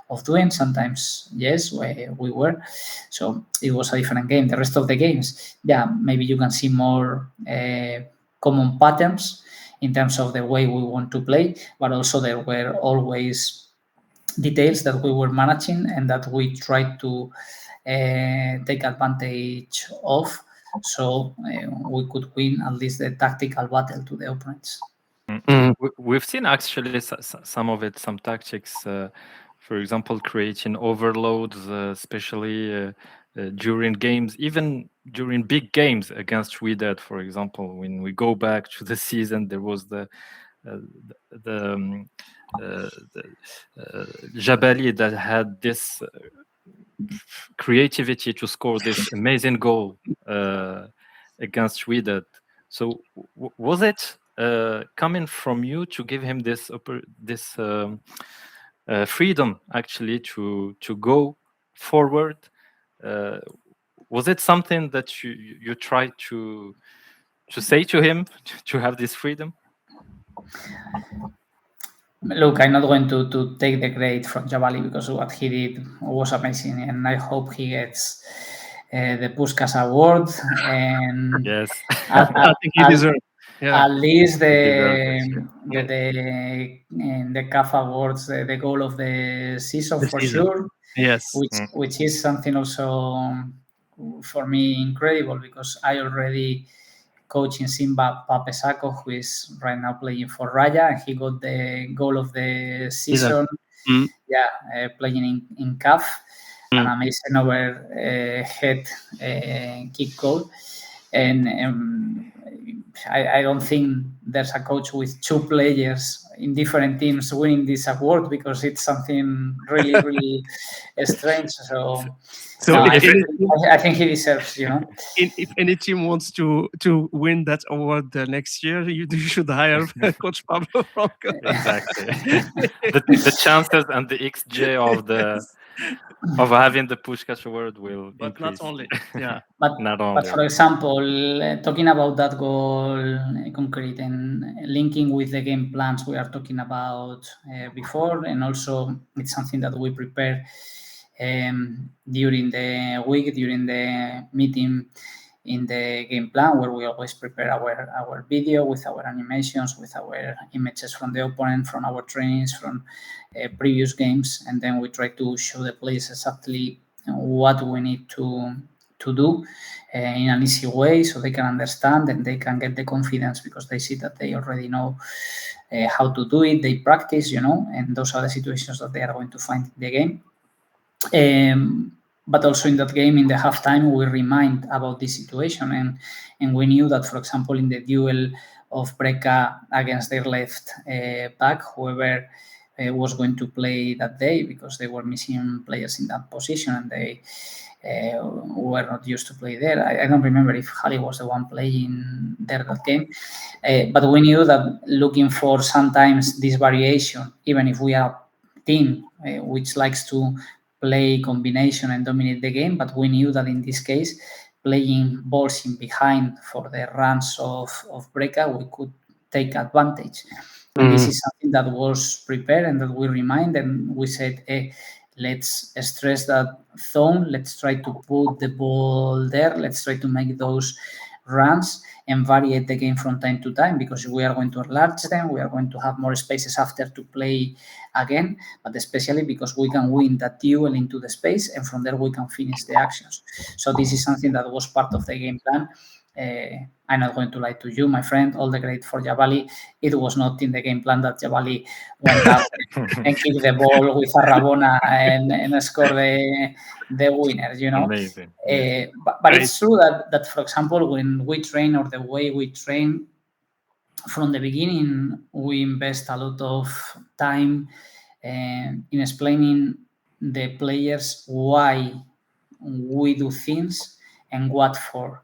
of doing. Sometimes yes, we were. So it was a different game. The rest of the games, maybe you can see more common patterns in terms of the way we want to play, but also there were always details that we were managing and that we tried to take advantage of, so we could win at least the tactical battle to the opponents. We've seen actually some of it, some tactics, for example, creating overloads, especially during games, even during big games against Wydad, for example. When we go back to the season, there was the Jabali that had this creativity to score this amazing goal against Wydad. So was it coming from you to give him this freedom actually to go forward? Was it something that you tried to say to him to have this freedom? Look, I'm not going to take the credit from Jabali, because what he did was amazing, and I hope he gets the Puskás Award. And yes, I think he deserves. Yeah. At least the CAF Awards, the goal of the season, for sure. Yes, which is something also for me incredible, because I already coaching Simba Papesako, who is right now playing for Raya, and he got the goal of the season. Playing in CAF, an amazing overhead kick goal. And I don't think there's a coach with two players in different teams winning this award, because it's something really, really strange. So I think he deserves, If any team wants to win that award next year, you should hire Coach Pablo Franco. Exactly. the chances and the XG of having the Puskás Award will increase. Not only, yeah. But for example, talking about that goal concrete and linking with the game plans we are talking about before, and also it's something that we prepare during the week, during the meeting in the game plan, where we always prepare our video with our animations, with our images from the opponent, from our trainings, from previous games, and then we try to show the players exactly what we need to do in an easy way, so they can understand and they can get the confidence, because they see that they already know how to do it. They practice, and those are the situations that they are going to find in the game. But also in that game, in the halftime, we remind about this situation, and we knew that, for example, in the duel of Breca against their left back, whoever was going to play that day, because they were missing players in that position and they were not used to play there. I don't remember if Hali was the one playing there that game, but we knew that looking for sometimes this variation, even if we are a team which likes to play combination and dominate the game, but we knew that in this case, playing balls in behind for the runs of Breca, we could take advantage. And this is something that was prepared and that we remind, and we said, let's stress that zone, let's try to put the ball there, let's try to make those runs and vary the game from time to time, because we are going to enlarge them, we are going to have more spaces after to play again, but especially because we can win that duel into the space, and from there we can finish the actions. So this is something that was part of the game plan. I'm not going to lie to you, my friend, all the credit for Jabali. It was not in the game plan that Jabali went up and kicked the ball with a Rabona and scored the winner, Amazing. But it's true that, for example, when we train, or the way we train, from the beginning, we invest a lot of time in explaining the players why we do things and what for.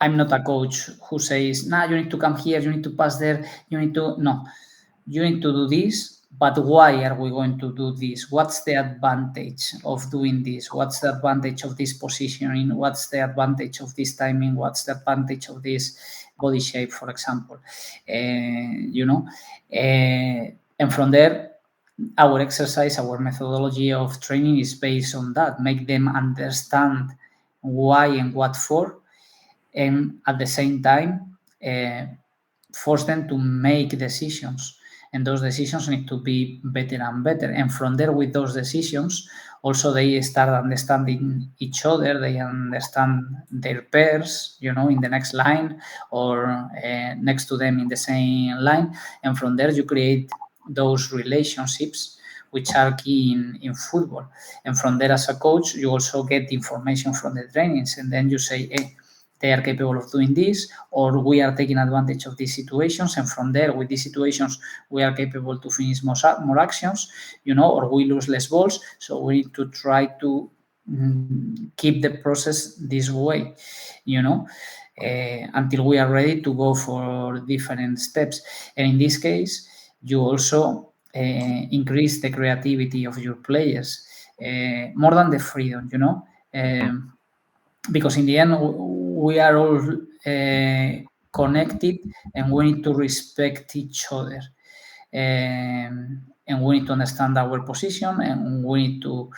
I'm not a coach who says, nah, you need to come here, you need to pass there, you need to... No, you need to do this, but why are we going to do this? What's the advantage of doing this? What's the advantage of this positioning? What's the advantage of this timing? What's the advantage of this body shape, for example? You know, and from there, our exercise, our methodology of training is based on that. Make them understand why and what for, and at the same time, force them to make decisions. And those decisions need to be better and better. And from there, with those decisions, also they start understanding each other. They understand their peers, you know, in the next line or next to them in the same line. And from there, you create those relationships which are key in football. And from there, as a coach, you also get information from the trainings. And then you say, hey, they are capable of doing this, or we are taking advantage of these situations, and from there, with these situations, we are capable to finish more actions, you know, or we lose less balls. So we need to try to keep the process this way, you know, until we are ready to go for different steps. And in this case, you also increase the creativity of your players more than the freedom, you know, because in the end, we are all connected, and we need to respect each other. And we need to understand our position, and we need to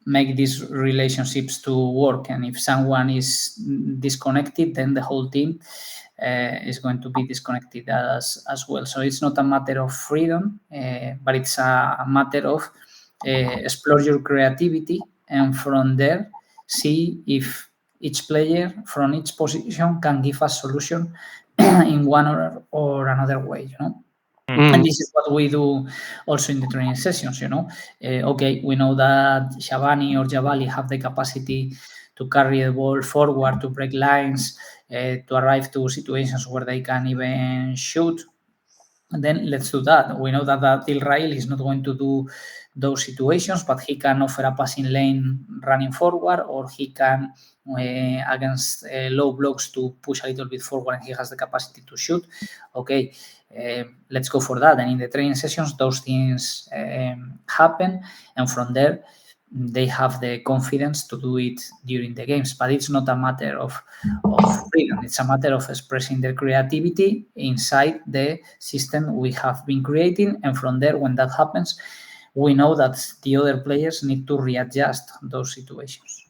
make these relationships to work. And if someone is disconnected, then the whole team is going to be disconnected as well. So it's not a matter of freedom, but it's a matter of explore your creativity, and from there, see if each player from each position can give a solution in one or another way, you know. And this is what we do also in the training sessions, you know. Okay, we know that Shabani or Jabali have the capacity to carry the ball forward, to break lines, to arrive to situations where they can even shoot. And then let's do that. We know that Dilrail is not going to do those situations, but he can offer a passing lane running forward, or he can, against low blocks, to push a little bit forward, and he has the capacity to shoot. Okay, let's go for that. And in the training sessions, those things happen, and from there, they have the confidence to do it during the games. But it's not a matter of freedom. It's a matter of expressing their creativity inside the system we have been creating. And from there, when that happens, we know that the other players need to readjust those situations.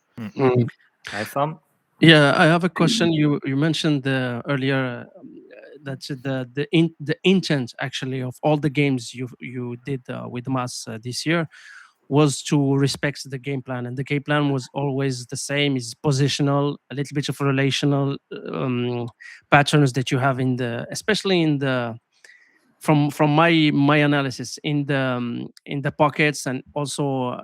Yeah, I have a question. You mentioned earlier that the intent actually of all the games you did with Mas this year was to respect the game plan, and the game plan was always the same. Is positional, a little bit of relational patterns that you have especially in the from my analysis in the pockets, and also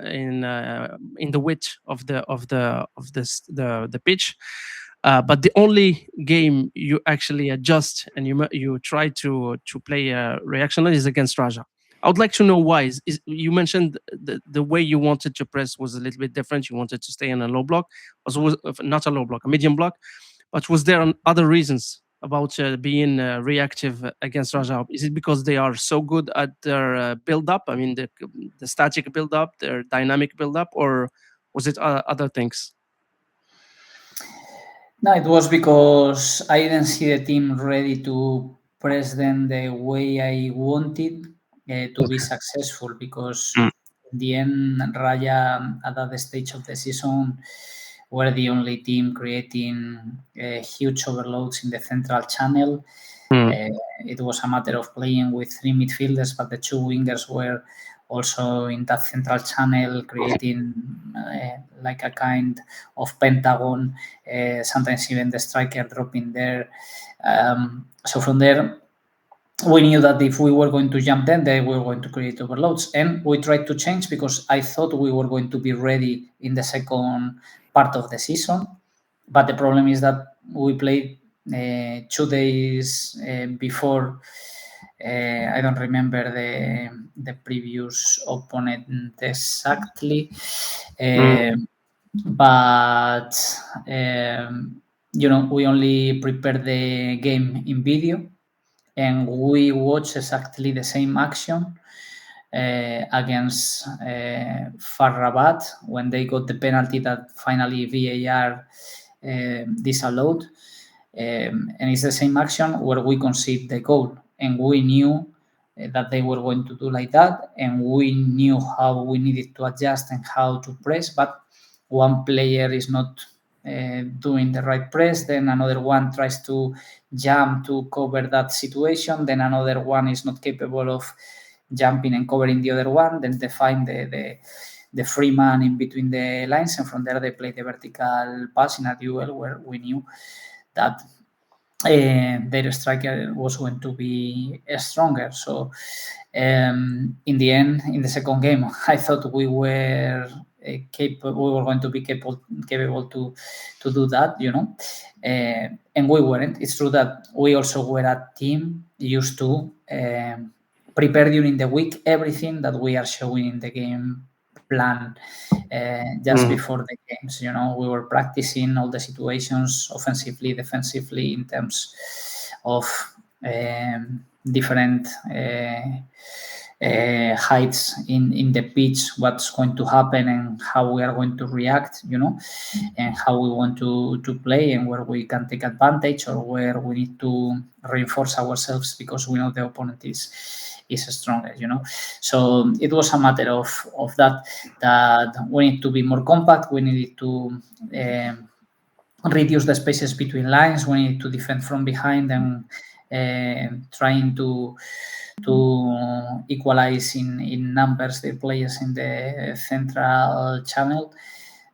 in the width of the pitch. But the only game you actually adjust and you try to play reactional is against Raja. I would like to know why. You mentioned the way you wanted to press was a little bit different. You wanted to stay in a low block, was not a low block, a medium block. But was there other reasons about being reactive against Raja? Is it because they are so good at their build-up? I mean, the static build-up, their dynamic build-up, or was it other things? No, it was because I didn't see the team ready to press them the way I wanted to be successful, because in the end, Raja, at that stage of the season, were the only team creating huge overloads in the central channel. It was a matter of playing with three midfielders, but the two wingers were also in that central channel, creating like a kind of pentagon, sometimes even the striker dropping there. So from there, we knew that if we were going to jump them, they were going to create overloads. And we tried to change, because I thought we were going to be ready in the second part of the season. But the problem is that we played 2 days before. I don't remember the previous opponent exactly. but we only prepare the game in video, and we watch exactly the same action against FAR Rabat when they got the penalty that finally VAR disallowed. And it's the same action where we concede the goal, and we knew that they were going to do like that, and we knew how we needed to adjust and how to press, but one player is not doing the right press, then another one tries to jump to cover that situation, then another one is not capable of jumping and covering the other one, then they find the free man in between the lines, and from there they play the vertical pass in a duel where we knew that their striker was going to be stronger. So in the end, in the second game, I thought we were capable. We were going to be capable to do that, and we weren't. It's true that we also were a team used to prepare during the week everything that we are showing in the game plan just before the games. We were practicing all the situations offensively, defensively, in terms of different heights in the pitch, what's going to happen and how we are going to react, and how we want to play, and where we can take advantage or where we need to reinforce ourselves because we know the opponent is stronger, So it was a matter of that we need to be more compact, we needed to reduce the spaces between lines, we need to defend from behind, and trying to equalize in numbers the players in the central channel,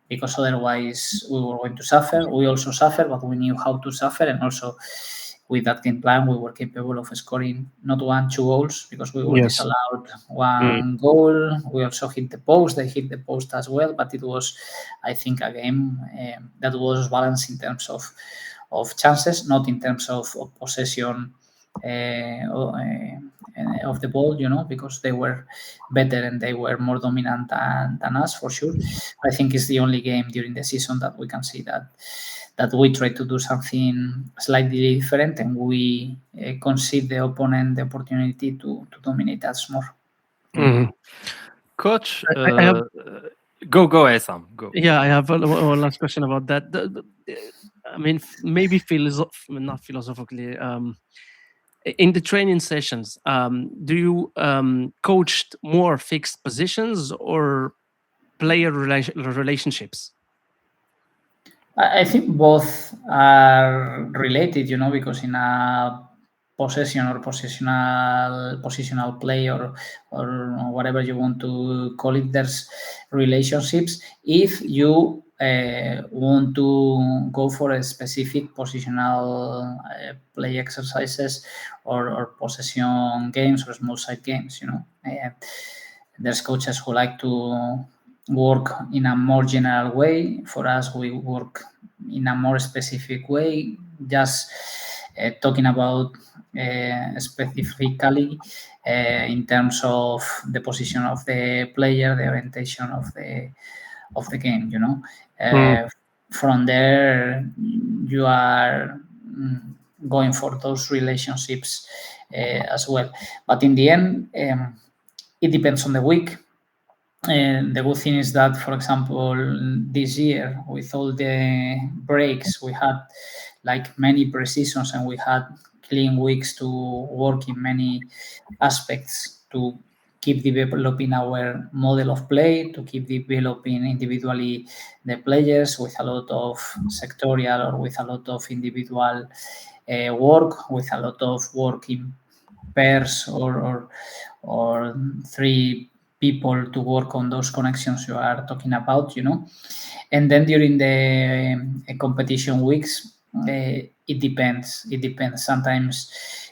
because otherwise we were going to suffer. We also suffered, but we knew how to suffer, and also with that game plan, we were capable of scoring not 1, 2 goals, because we were disallowed one goal. We also hit the post. They hit the post as well, but it was, I think, a game that was balanced in terms of chances, not in terms of possession of the ball, because they were better and they were more dominant than us, for sure. I think it's the only game during the season that we can see that we try to do something slightly different, and we concede the opponent the opportunity to dominate us more. Coach, go Esam, go. Yeah, I have one last question about that. I mean, maybe not philosophically. In the training sessions, do you coach more fixed positions or player relationships? I think both are related, because in a possession or positional play or whatever you want to call it, there's relationships. If you want to go for a specific positional play exercises or possession games or small side games, there's coaches who like to work in a more general way. For us, we work in a more specific way, just talking about specifically in terms of the position of the player, the orientation of the game, From there, you are going for those relationships as well. But in the end, it depends on the week. The good thing is that, for example, this year, with all the breaks, we had like many pre-seasons, and we had clean weeks to work in many aspects to keep developing our model of play, to keep developing individually the players with a lot of sectorial or with a lot of individual work, with a lot of work in pairs or three people to work on those connections you are talking about, And then during the competition weeks, it depends. Sometimes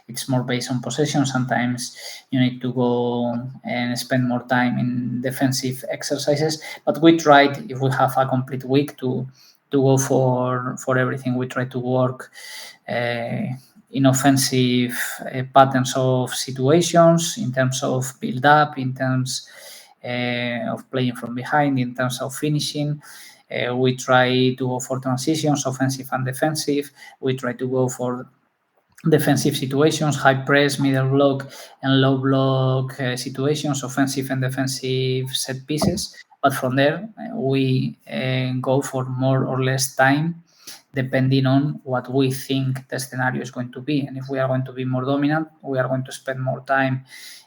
it's more based on possession. Sometimes you need to go and spend more time in defensive exercises. But we tried, if we have a complete week, to go for everything. We try to work in offensive patterns of situations, in terms of build-up, in terms of playing from behind, in terms of finishing, We try to go for transitions, offensive and defensive. We try to go for defensive situations, high press, middle block, and low block situations, offensive and defensive set pieces. But from there, we go for more or less time depending on what we think the scenario is going to be. And if we are going to be more dominant, we are going to spend more time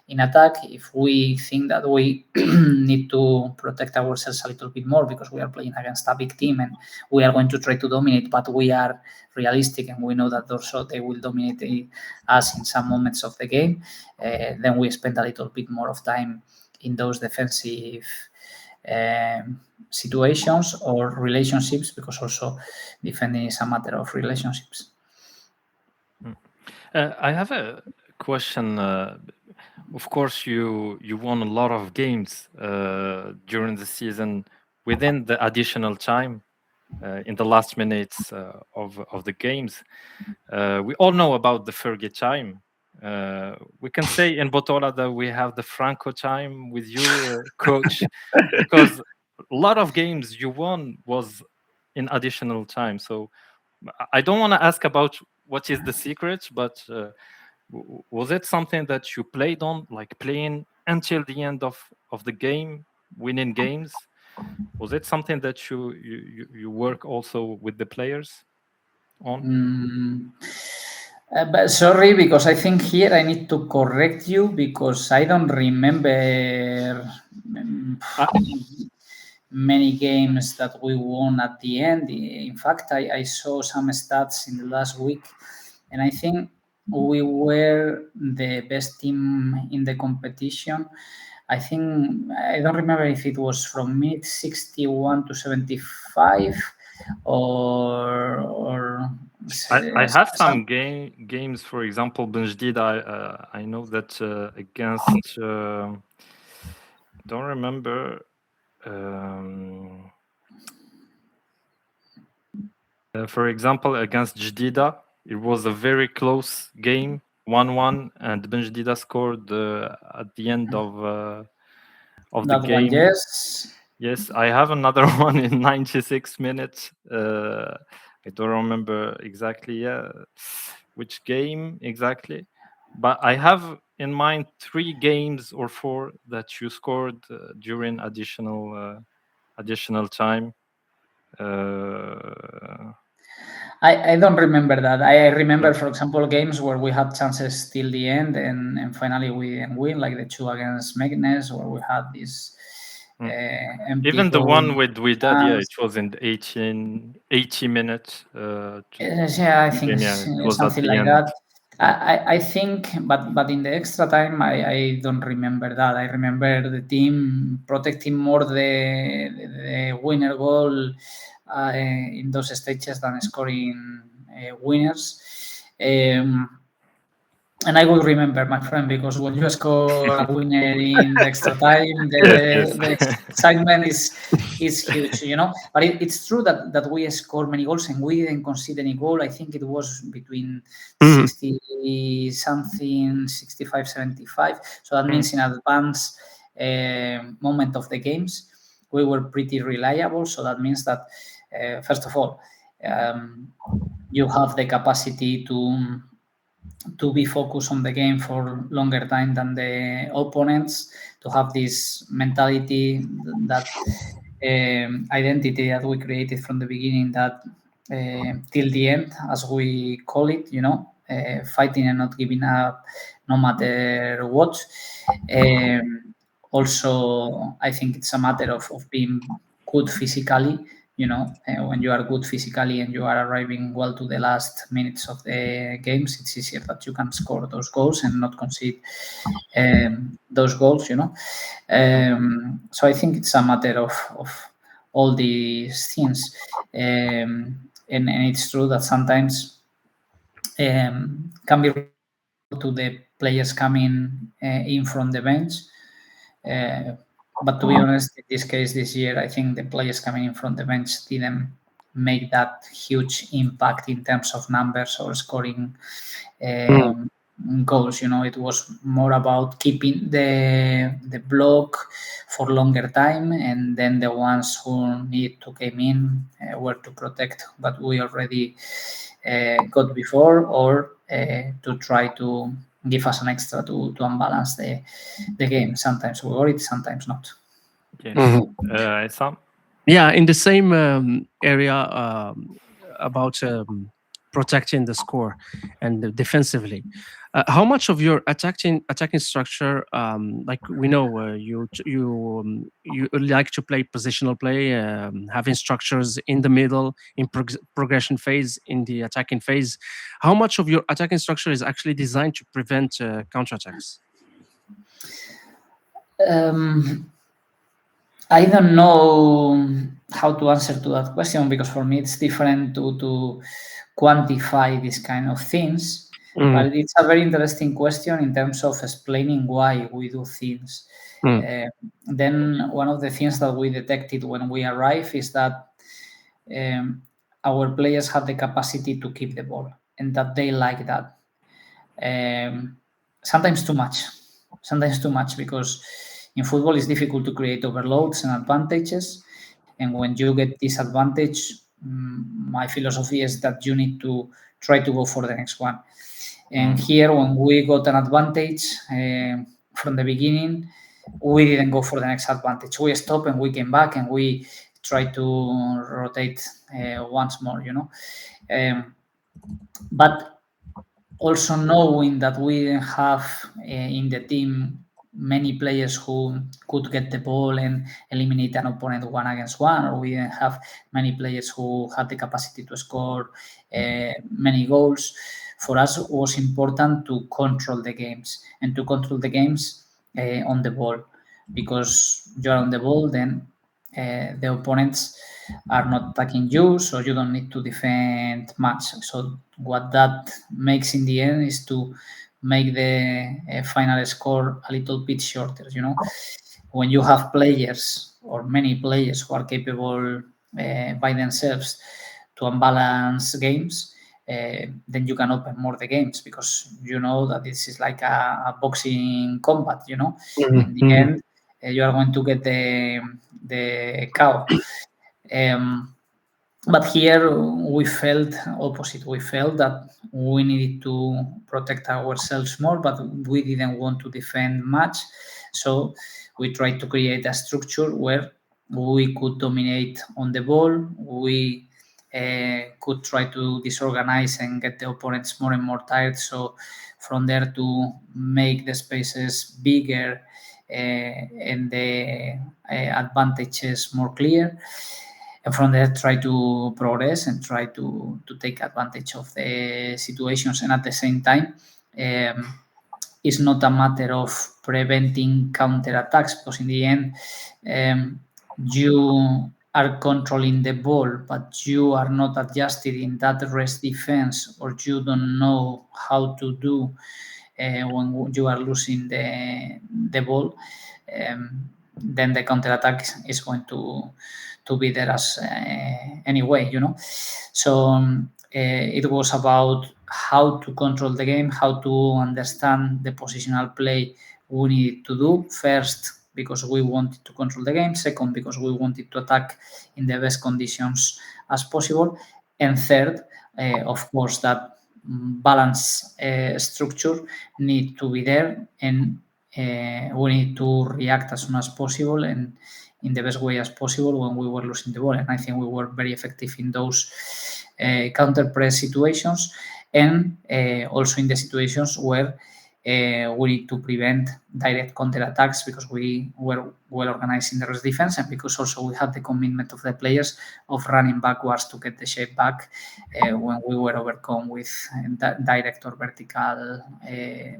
in attack. If we think that we need to protect ourselves a little bit more because we are playing against a big team and we are going to try to dominate, but we are realistic and we know that also they will dominate us in some moments of the game, then we spend a little bit more of time in those defensive situations or relationships, because also defending is a matter of relationships. I have a question. Of course, you won a lot of games during the season within the additional time in the last minutes of the games. We all know about the Fergie time. We can say in Bottola that we have the Franco time with you, coach, because a lot of games you won was in additional time. So I don't want to ask about what is the secret, but was it something that you played on, like playing until the end of the game, winning games? Was it something that you work also with the players on? But sorry, because I think here I need to correct you because I don't remember many games that we won at the end. In fact, I saw some stats in the last week, and I think we were the best team in the competition. I think, I don't remember if it was from minute 61 to 75 or I have some games, for example, Benjdida. I know that against, don't remember. For example, against Jdida, it was a very close game, 1-1, and Benjdida scored at the end of the game. One, yes. Yes, I have another one in 96 minutes. I don't remember exactly which game exactly, but I have in mind 3 games or 4 that you scored during additional time. I don't remember that. I remember, for example, games where we had chances till the end and finally we didn't win, like the 2 against Meknes, where we had this empty even the goal one with Widad, yeah, chance. it was in 80 minutes. Yeah, I think it was something at the like end. that. I think, but in the extra time, I don't remember that. I remember the team protecting more the winner goal in those stages than scoring winners. And I will remember, my friend, because when you score a winner in the extra time, the excitement is huge, you know. But it's true that we scored many goals and we didn't concede any goal. I think it was between 60 something, 65, 75. So that means in advance moment of the games, we were pretty reliable. So that means that, first of all, you have the capacity to be focused on the game for longer time than the opponents, to have this mentality, that identity that we created from the beginning, that till the end, as we call it, you know, fighting and not giving up no matter what. Also, I think it's a matter of being good physically. You know, when you are good physically and you are arriving well to the last minutes of the games, it's easier that you can score those goals and not concede those goals, you know. So I think it's a matter of all these things. And it's true that sometimes can be to the players coming in from the bench. But to be honest, in this case this year, I think the players coming in from the bench didn't make that huge impact in terms of numbers or scoring goals. It was more about keeping the block for longer time, and then the ones who need to come in were to protect what we already got before, or to try to give us an extra to unbalance the game. Sometimes we worried, sometimes not. Okay. Sam? Yeah, in the same area about protecting the score and defensively. How much of your attacking structure, like we know you like to play positional play, having structures in the middle, in progression phase, in the attacking phase. How much of your attacking structure is actually designed to prevent counterattacks? I don't know how to answer to that question, because for me it's different to quantify these kind of things. But it's a very interesting question in terms of explaining why we do things. Then one of the things that we detected when we arrived is that our players have the capacity to keep the ball, and that they like that. Sometimes too much, because in football it's difficult to create overloads and advantages, and when you get this advantage, my philosophy is that you need to try to go for the next one. And here, when we got an advantage from the beginning, we didn't go for the next advantage. We stopped and we came back and we tried to rotate once more, but also knowing that we didn't have in the team many players who could get the ball and eliminate an opponent 1-against-1, or we didn't have many players who had the capacity to score many goals. For us, it was important to control the games, and to control the games on the ball, because you're on the ball, then the opponents are not attacking you, so you don't need to defend much. So what that makes in the end is to make the final score a little bit shorter. When you have players, or many players, who are capable by themselves to unbalance games, then you can open more the games, because you know that this is like a boxing combat. In the end, you are going to get the cow. But here we felt opposite. We felt that we needed to protect ourselves more, but we didn't want to defend much. So we tried to create a structure where we could dominate on the ball. We could try to disorganize and get the opponents more and more tired. So from there, to make the spaces bigger and the advantages more clear. And from there, try to progress and try to take advantage of the situations. And at the same time, it's not a matter of preventing counterattacks, because in the end, you are controlling the ball, but you are not adjusted in that rest defense, or you don't know how to do when you are losing the ball. Then the counterattack is going to be there as anyway, So it was about how to control the game, how to understand the positional play we needed to do. First, because we wanted to control the game. Second, because we wanted to attack in the best conditions as possible. And third, of course, that balance structure need to be there, and we need to react as soon as possible and in the best way as possible when we were losing the ball. And I think we were very effective in those counter press situations, and also in the situations where we need to prevent direct counterattacks, because we were well organized in the rest defense, and because also we had the commitment of the players of running backwards to get the shape back when we were overcome with direct or vertical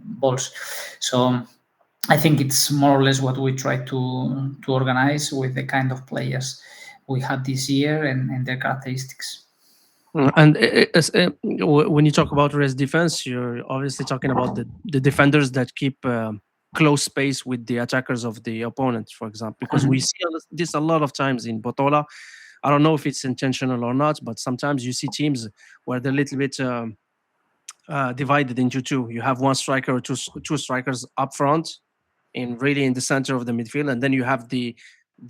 balls. So I think it's more or less what we try to organize with the kind of players we had this year and their characteristics. And when you talk about rest defense, you're obviously talking about the defenders that keep close space with the attackers of the opponent, for example, because we see this a lot of times in Bottola. I don't know if it's intentional or not, but sometimes you see teams where they're a little bit divided into two. You have one striker or two strikers up front, in the center of the midfield, and then you have the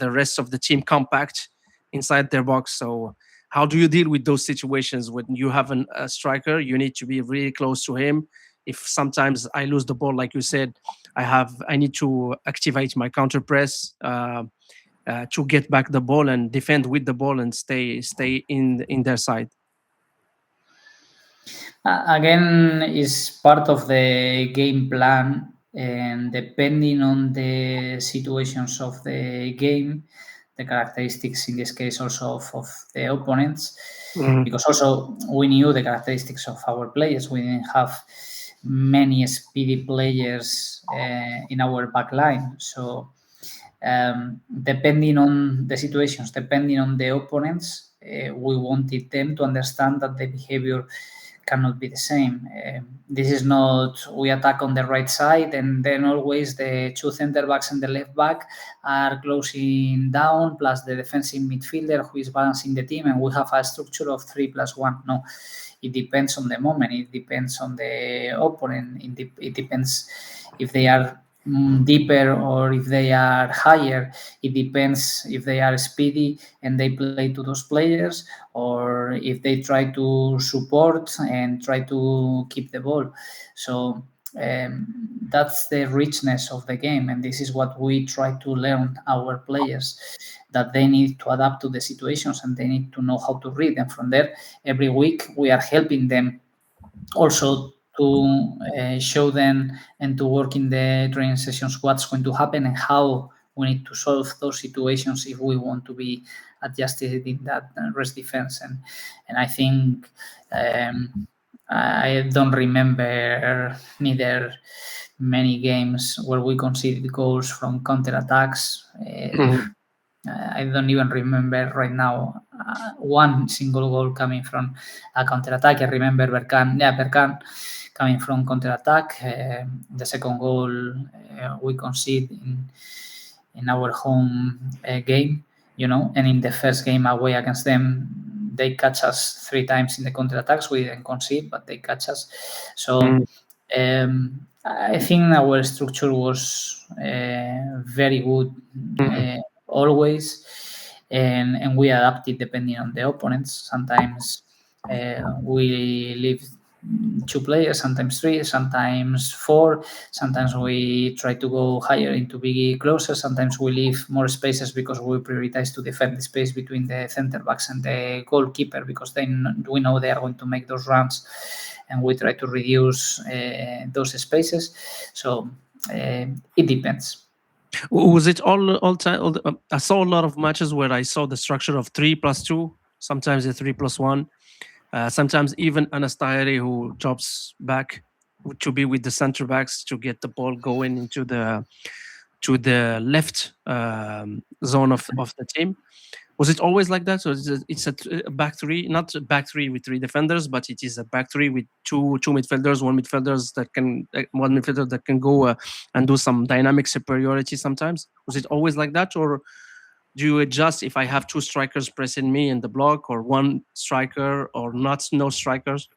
rest of the team compact inside their box. So how do you deal with those situations when you have a striker? You need to be really close to him. If sometimes I lose the ball, like you said, I need to activate my counter press to get back the ball and defend with the ball and stay in their side. Again, is part of the game plan, and depending on the situations of the game, the characteristics in this case also of the opponents, because also we knew the characteristics of our players. We didn't have many speedy players in our back line. So depending on the situations, depending on the opponents, we wanted them to understand that the behavior cannot be the same. This is not we attack on the right side and then always the two center backs and the left back are closing down plus the defensive midfielder who is balancing the team, and we have a structure of 3+1. No, it depends on the moment. It depends on the opponent. It depends if they are deeper or if they are higher. It depends if they are speedy and they play to those players, or if they try to support and try to keep the ball. So that's the richness of the game, and this is what we try to learn our players, that they need to adapt to the situations and they need to know how to read. And from there, every week we are helping them also to show them and to work in the training sessions what's going to happen and how we need to solve those situations if we want to be adjusted in that rest defense. And I think I don't remember neither many games where we conceded goals from counterattacks. I don't even remember right now one single goal coming from a counterattack. I remember Berkan coming from counterattack. The second goal we conceded in our home game, and in the first game away against them, they catch us 3 times in the counterattacks. We didn't concede, but they catch us. So I think our structure was very good always, and we adapted depending on the opponents. Sometimes we leave 2 players, sometimes 3, sometimes 4. Sometimes we try to go higher into be closer. Sometimes we leave more spaces because we prioritize to defend the space between the center backs and the goalkeeper, because then we know they are going to make those runs, and we try to reduce those spaces. So it depends. Was it all time? I saw a lot of matches where I saw the structure of 3+2, sometimes a 3+1. Sometimes even Anastayari, who drops back to be with the center backs to get the ball going into the left zone of the team. Was it always like that? So it's a back three, not a back three with 3 defenders, but it is a back three with two midfielders, one midfielder that can go and do some dynamic superiority sometimes. Was it always like that, or do you adjust if I have 2 strikers pressing me in the block, or 1 striker, or no strikers?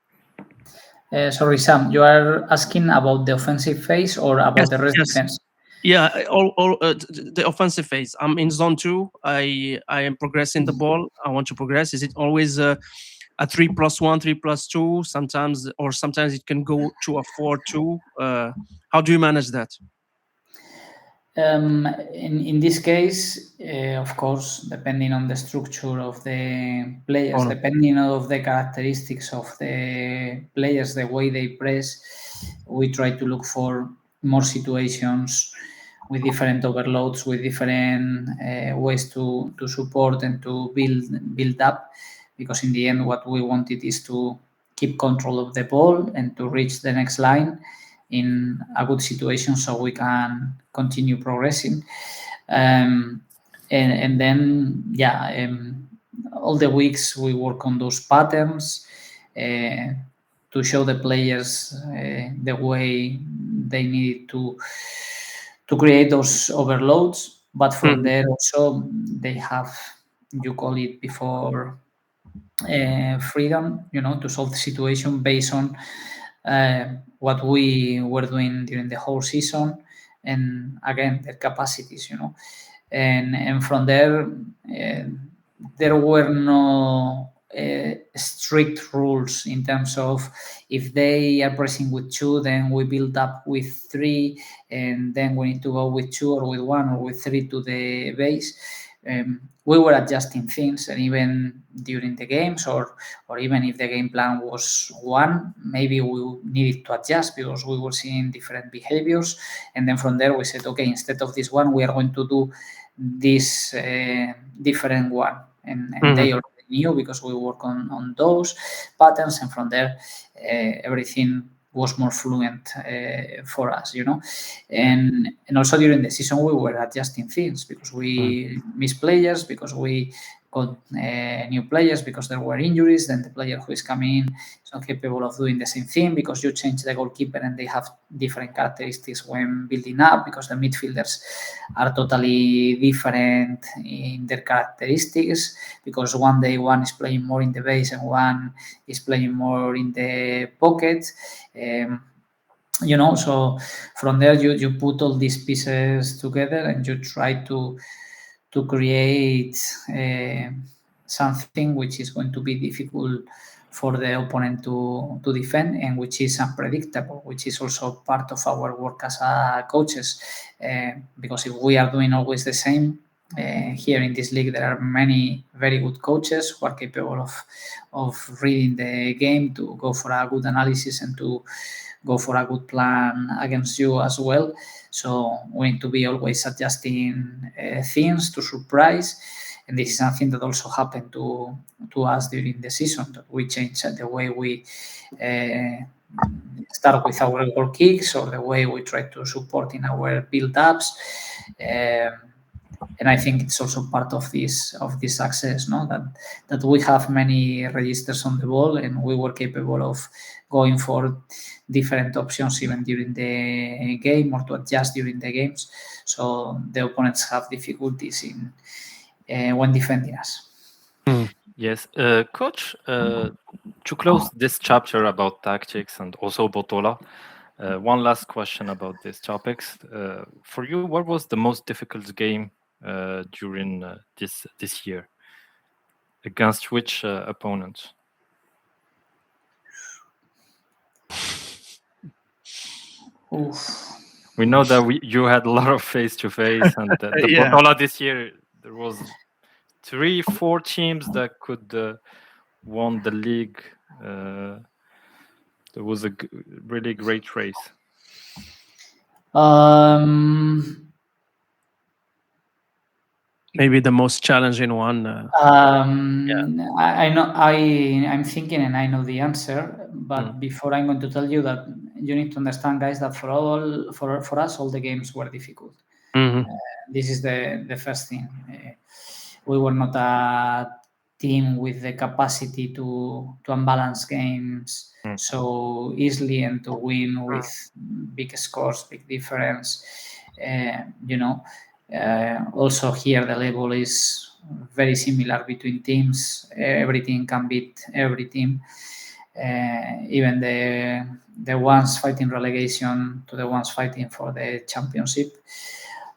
Sorry, Sam, you are asking about the offensive phase or about the rest defense? Yeah, the offensive phase. I'm in zone 2. I am progressing the ball. I want to progress. Is it always a 3+1, 3+2? Sometimes it can go to a 4-2. How do you manage that? In this case, of course, depending on the structure of the players, depending on the characteristics of the players, the way they press, we try to look for more situations with different overloads, with different ways to support and to build up, because in the end what we wanted is to keep control of the ball and to reach the next line in a good situation so we can continue progressing. And then all the weeks we work on those patterns to show the players the way they need to create those overloads. But from there also they have, you call it before, freedom, to solve the situation based on what we were doing during the whole season, and again their capacities, and from there there were no strict rules in terms of if they are pressing with 2, then we build up with 3, and then we need to go with 2 or with 1 or with 3 to the base. We were adjusting things, and even during the games, or even if the game plan was 1, maybe we needed to adjust because we were seeing different behaviors, and then from there we said, okay, instead of this one, we are going to do this different one, and they already knew because we work on those patterns, and from there everything was more fluent for us, and also during the season we were adjusting things because we missed players, because we got new players, because there were injuries. Then the player who is coming in is not capable of doing the same thing because you change the goalkeeper and they have different characteristics when building up, because the midfielders are totally different in their characteristics, because one day one is playing more in the base and one is playing more in the pocket. So from there you put all these pieces together and you try to create something which is going to be difficult for the opponent to defend, and which is unpredictable, which is also part of our work as coaches, because if we are doing always the same, here in this league there are many very good coaches who are capable of reading the game to go for a good analysis and to go for a good plan against you as well. So we need to be always adjusting things to surprise. And this is something that also happened to us during the season, that we changed the way we start with our goal kicks or the way we try to support in our build-ups. And I think it's also part of this success, that we have many registers on the ball and we were capable of going for different options even during the game or to adjust during the games. So the opponents have difficulties in when defending us. Yes, Coach, to close this chapter about tactics and also Bottola, one last question about these topics. For you, what was the most difficult game during this year? Against which opponent? Oof. We know that you had a lot of face-to-face, and the Bottola this year, there was 3-4 teams that could won the league. There was a really great race. Maybe the most challenging one. I know. I'm thinking, and I know the answer. But before, I'm going to tell you that you need to understand, guys, that for us, all the games were difficult. This is the first thing. We were not a team with the capacity to unbalance games so easily and to win with big scores, big difference. Also here the level is very similar between teams. Every team can beat every team, even the ones fighting relegation to the ones fighting for the championship.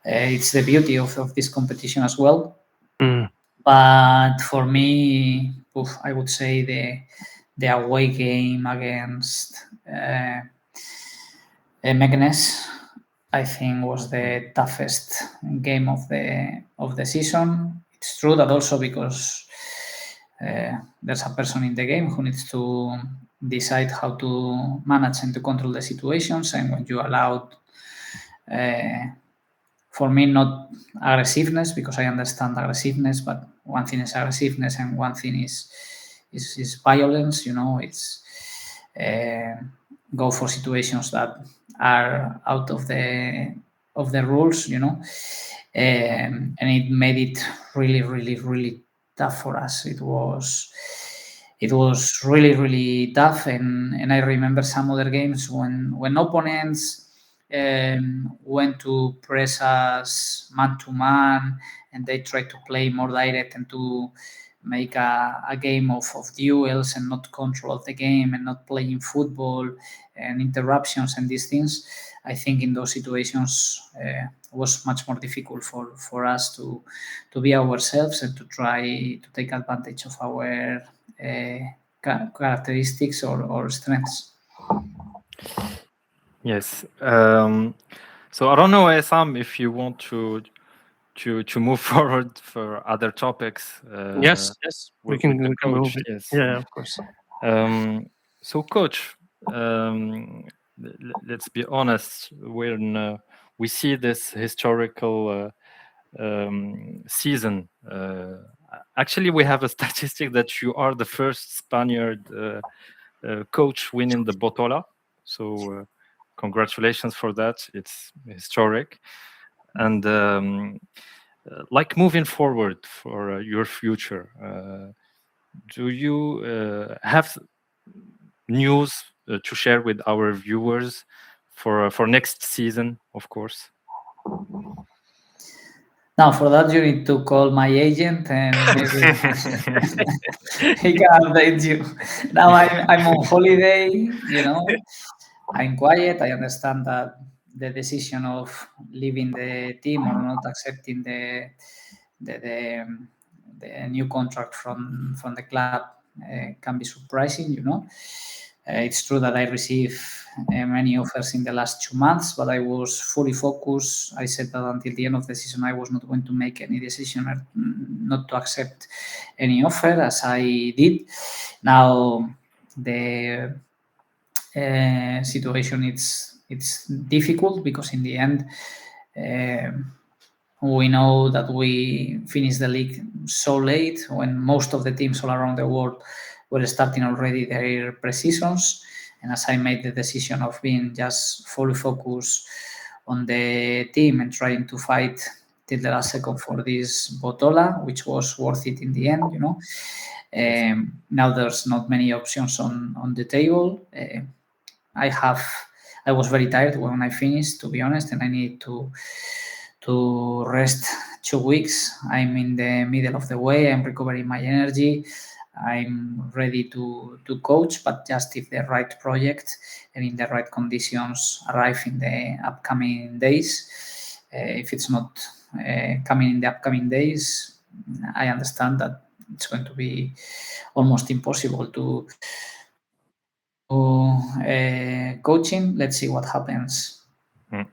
It's the beauty of this competition as well. But for me, I would say the away game against Meknes, I think, was the toughest game of the season. It's true that also because there's a person in the game who needs to decide how to manage and to control the situations, and when you allowed, for me, not aggressiveness, because I understand aggressiveness, but one thing is aggressiveness and one thing is violence. It's go for situations that are out of the rules, and it made it really, really, really tough for us. It was really, really tough, and I remember some other games when opponents went to press us man to man, and they tried to play more direct and to make a game of duels and not control of the game and not playing football and interruptions and these things, I think in those situations was much more difficult for us to be ourselves and to try to take advantage of our characteristics or strengths. Yes. So I don't know, Sam, if you want to move forward for other topics. Yes, we can the coach. move it. Yes. Yeah, of course. So, coach, let's be honest. When we see this historical season, actually, we have a statistic that you are the first Spaniard coach winning the Bottola. So, congratulations for that. It's historic. And like moving forward for your future, do you have news to share with our viewers for next season, of course? Now, for that, you need to call my agent and maybe he can update you. Now I'm on holiday, I'm quiet. I understand that the decision of leaving the team or not accepting the new contract from the club can be surprising, It's true that I received many offers in the last 2 months, but I was fully focused. I said that until the end of the season, I was not going to make any decision or not to accept any offer, as I did. Now, the situation it's difficult because in the end, we know that we finished the league so late when most of the teams all around the world were starting already their pre-seasons. And as I made the decision of being just fully focused on the team and trying to fight till the last second for this Botola, which was worth it in the end, now there's not many options on the table. I was very tired when I finished, to be honest, and I need to rest 2 weeks. I'm in the middle of the way. I'm recovering my energy. I'm ready to coach, but just if the right project and in the right conditions arrive in the upcoming days. If it's not coming in the upcoming days, I understand that it's going to be almost impossible to coaching. Let's see what happens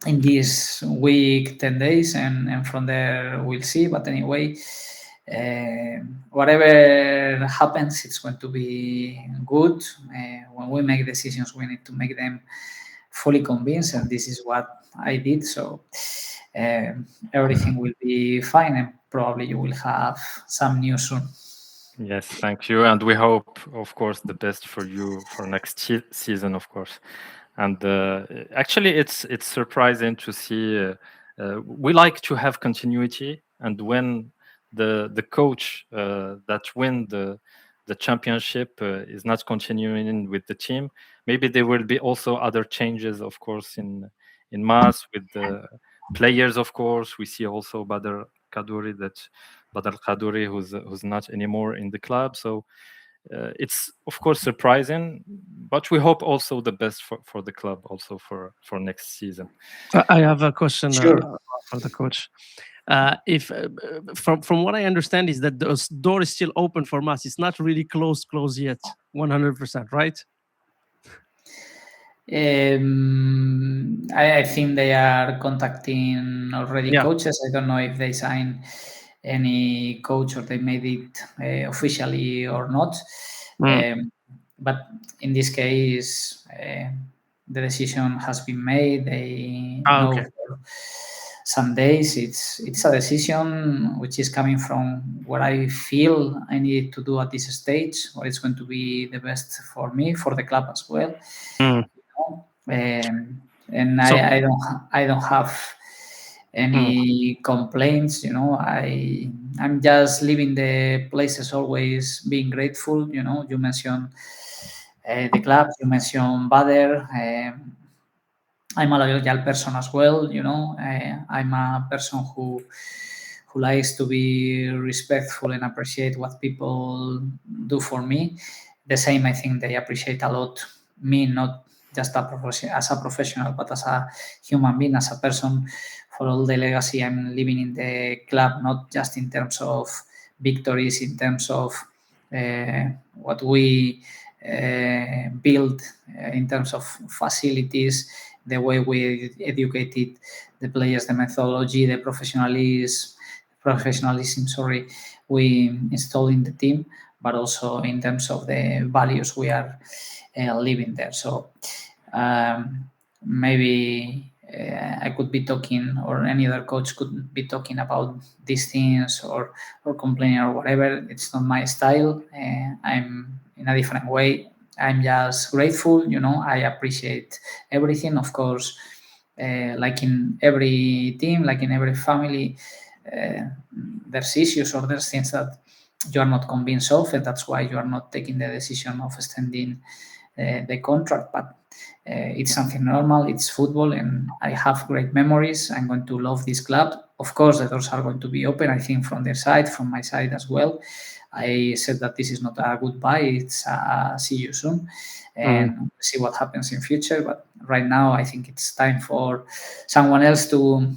in this week, 10 days, and from there we'll see. But anyway, whatever happens, it's going to be good. When we make decisions, we need to make them fully convinced, and this is what I did. So everything will be fine, and probably you will have some news soon. Yes, thank you, and we hope, of course, the best for you for next season, of course. And actually, it's surprising to see. We like to have continuity, and when the coach that win the championship is not continuing with the team, maybe there will be also other changes, of course, in mass with the players. Of course, we see also Badr Kaduri, who's not anymore in the club. So it's of course surprising, but we hope also the best for the club also for next season. I have a question Sure. for the coach. If from what I understand is that the door is still open for Mas. It's not really closed yet, 100%, right? I think they are contacting already coaches. I don't know if they sign any coach or they made it officially or not. But in this case, the decision has been made. They know for some days. It's a decision which is coming from what I feel I need to do at this stage, what is going to be the best for me, for the club as well. And so, I don't have any complaints. I'm just leaving the places always being grateful. You mentioned the club, you mentioned Badr. I'm a loyal person as well. I'm a person who who likes to be respectful and appreciate what people do for me. The same, I think they appreciate a lot me, not just as a professional, but as a human being, as a person, for all the legacy I'm leaving in the club, not just in terms of victories, in terms of what we build in terms of facilities, the way we educated the players, the methodology, the professionalism, we install in the team, but also in terms of the values we are living there. So maybe I could be talking, or any other coach could be talking about these things or complaining or whatever. It's not my style. I'm in a different way. I'm just grateful, I appreciate everything. Of course, like in every team, like in every family, there's issues or there's things that you are not convinced of, and that's why you are not taking the decision of extending the contract. But it's something normal. It's football, and I have great memories. I'm going to love this club. Of course, the doors are going to be open, I think, from their side, from my side as well. I said that this is not a goodbye, it's a see you soon, and see what happens in future. But right now, I think it's time for someone else to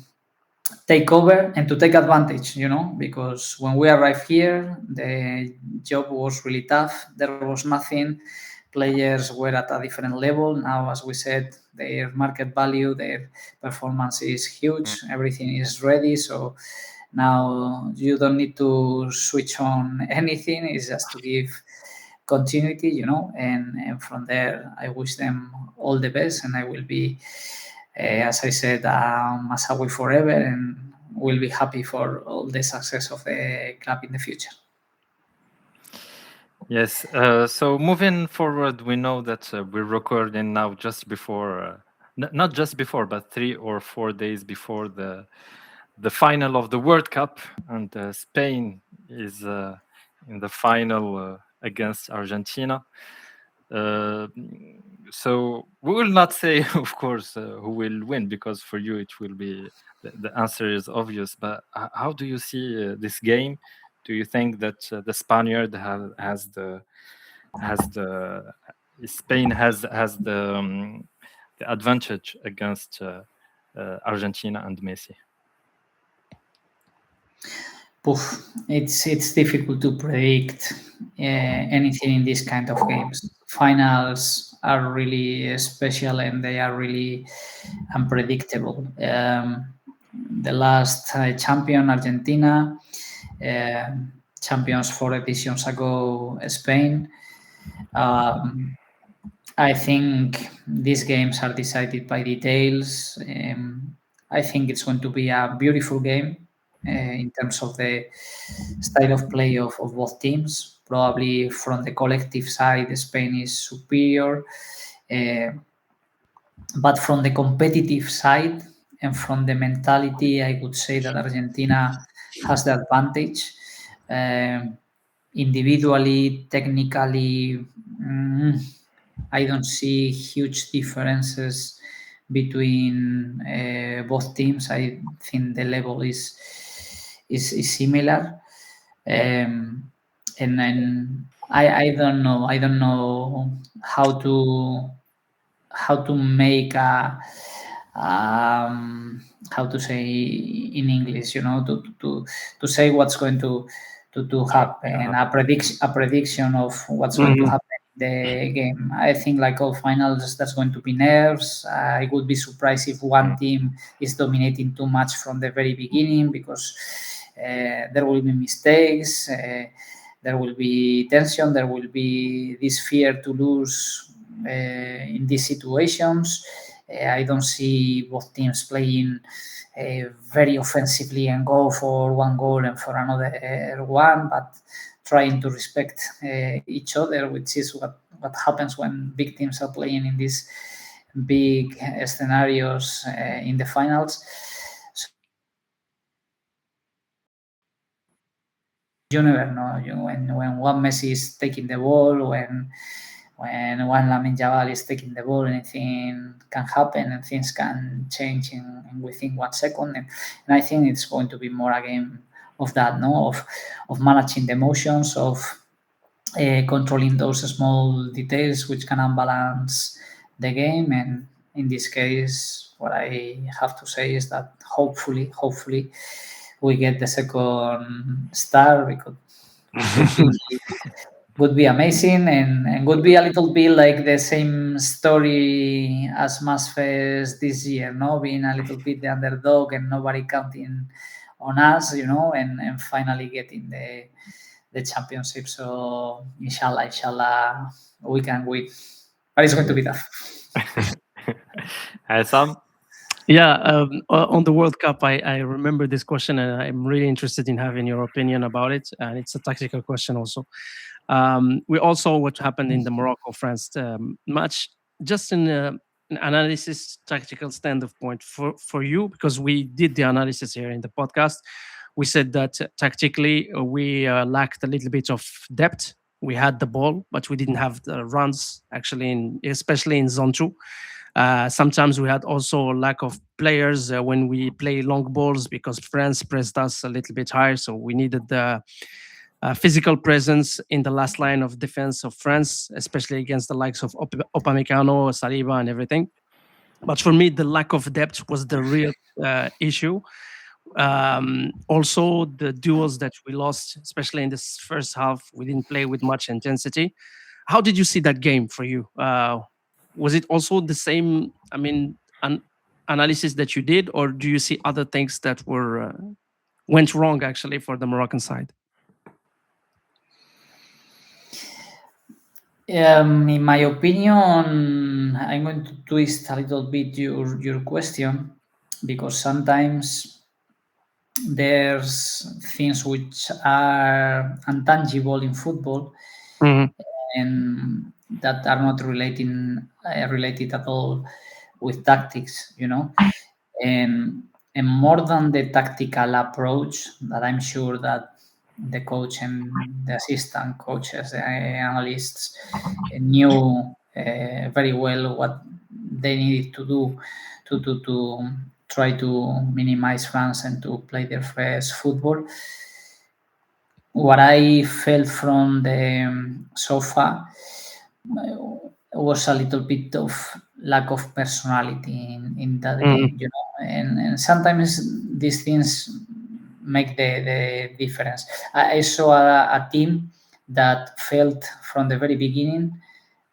take over and to take advantage, because when we arrived here, the job was really tough. There was nothing. Players were at a different level. Now, as we said, their market value, their performance is huge. Everything is ready. So now you don't need to switch on anything. It's just to give continuity, and from there, I wish them all the best, and I will be, as I said, Masawi forever, and will be happy for all the success of the club in the future. Yes. So moving forward, we know that we're recording now just before, not just before, but 3 or 4 days before the final of the World Cup, and Spain is in the final against Argentina. So we will not say, of course, who will win, because for you it will be the answer is obvious. But how do you see this game? Do you think that the Spaniard Spain has the advantage against Argentina and Messi? It's difficult to predict anything in this kind of games. Finals are really special, and they are really unpredictable. The last champion, Argentina, champions 4 editions ago, Spain. I think these games are decided by details. I think it's going to be a beautiful game in terms of the style of play of both teams. Probably from the collective side, Spain is superior. But from the competitive side and from the mentality, I would say that Argentina has the advantage. Individually, technically, I don't see huge differences between both teams. I think the level is similar, and then I don't know. I don't know how to make a how to say in English, to say what's going to happen, a prediction of what's going to happen in the game. I think, like all finals, there's going to be nerves. I would be surprised if one team is dominating too much from the very beginning, because there will be mistakes, there will be tension, there will be this fear to lose in these situations. I don't see both teams playing very offensively and go for one goal and for another one, but trying to respect each other, which is what happens when big teams are playing in these big scenarios in the finals. So you never know. When one Messi is taking the ball, when one Lamine Yamal is taking the ball, anything can happen and things can change in within 1 second. And I think it's going to be more a game that, no, of managing the emotions, of controlling those small details which can unbalance the game. And in this case, what I have to say is that hopefully we get the second star, because would be amazing, and would be a little bit like the same story as Masfest this year, no, being a little bit the underdog and nobody counting on us, and finally getting the championship. So inshallah we can win, but it's going to be tough. Sam? Yeah, on the World Cup, I remember this question, and I'm really interested in having your opinion about it. And it's a tactical question also. We all saw what happened in the Morocco-France match. Just in an analysis, tactical standpoint for you, because we did the analysis here in the podcast. We said that tactically we lacked a little bit of depth. We had the ball, but we didn't have the runs, actually, especially in zone 2. Sometimes we had also a lack of players when we play long balls, because France pressed us a little bit higher. So we needed the physical presence in the last line of defense of France, especially against the likes of Upamecano, Saliba, and everything. But for me, the lack of depth was the real issue. Also, the duels that we lost, especially in this first half, we didn't play with much intensity. How did you see that game for you? Was it also the same, analysis that you did, or do you see other things that went wrong actually for the Moroccan side? In my opinion, I'm going to twist a little bit your question, because sometimes there's things which are intangible in football, and that are not related at all with tactics, and more than the tactical approach, that I'm sure that the coach and the assistant coaches, the analysts, knew very well what they needed to do to try to minimize France and to play their best football. What I felt from the sofa was a little bit of lack of personality in that game, and sometimes these things make the difference. I saw a team that felt from the very beginning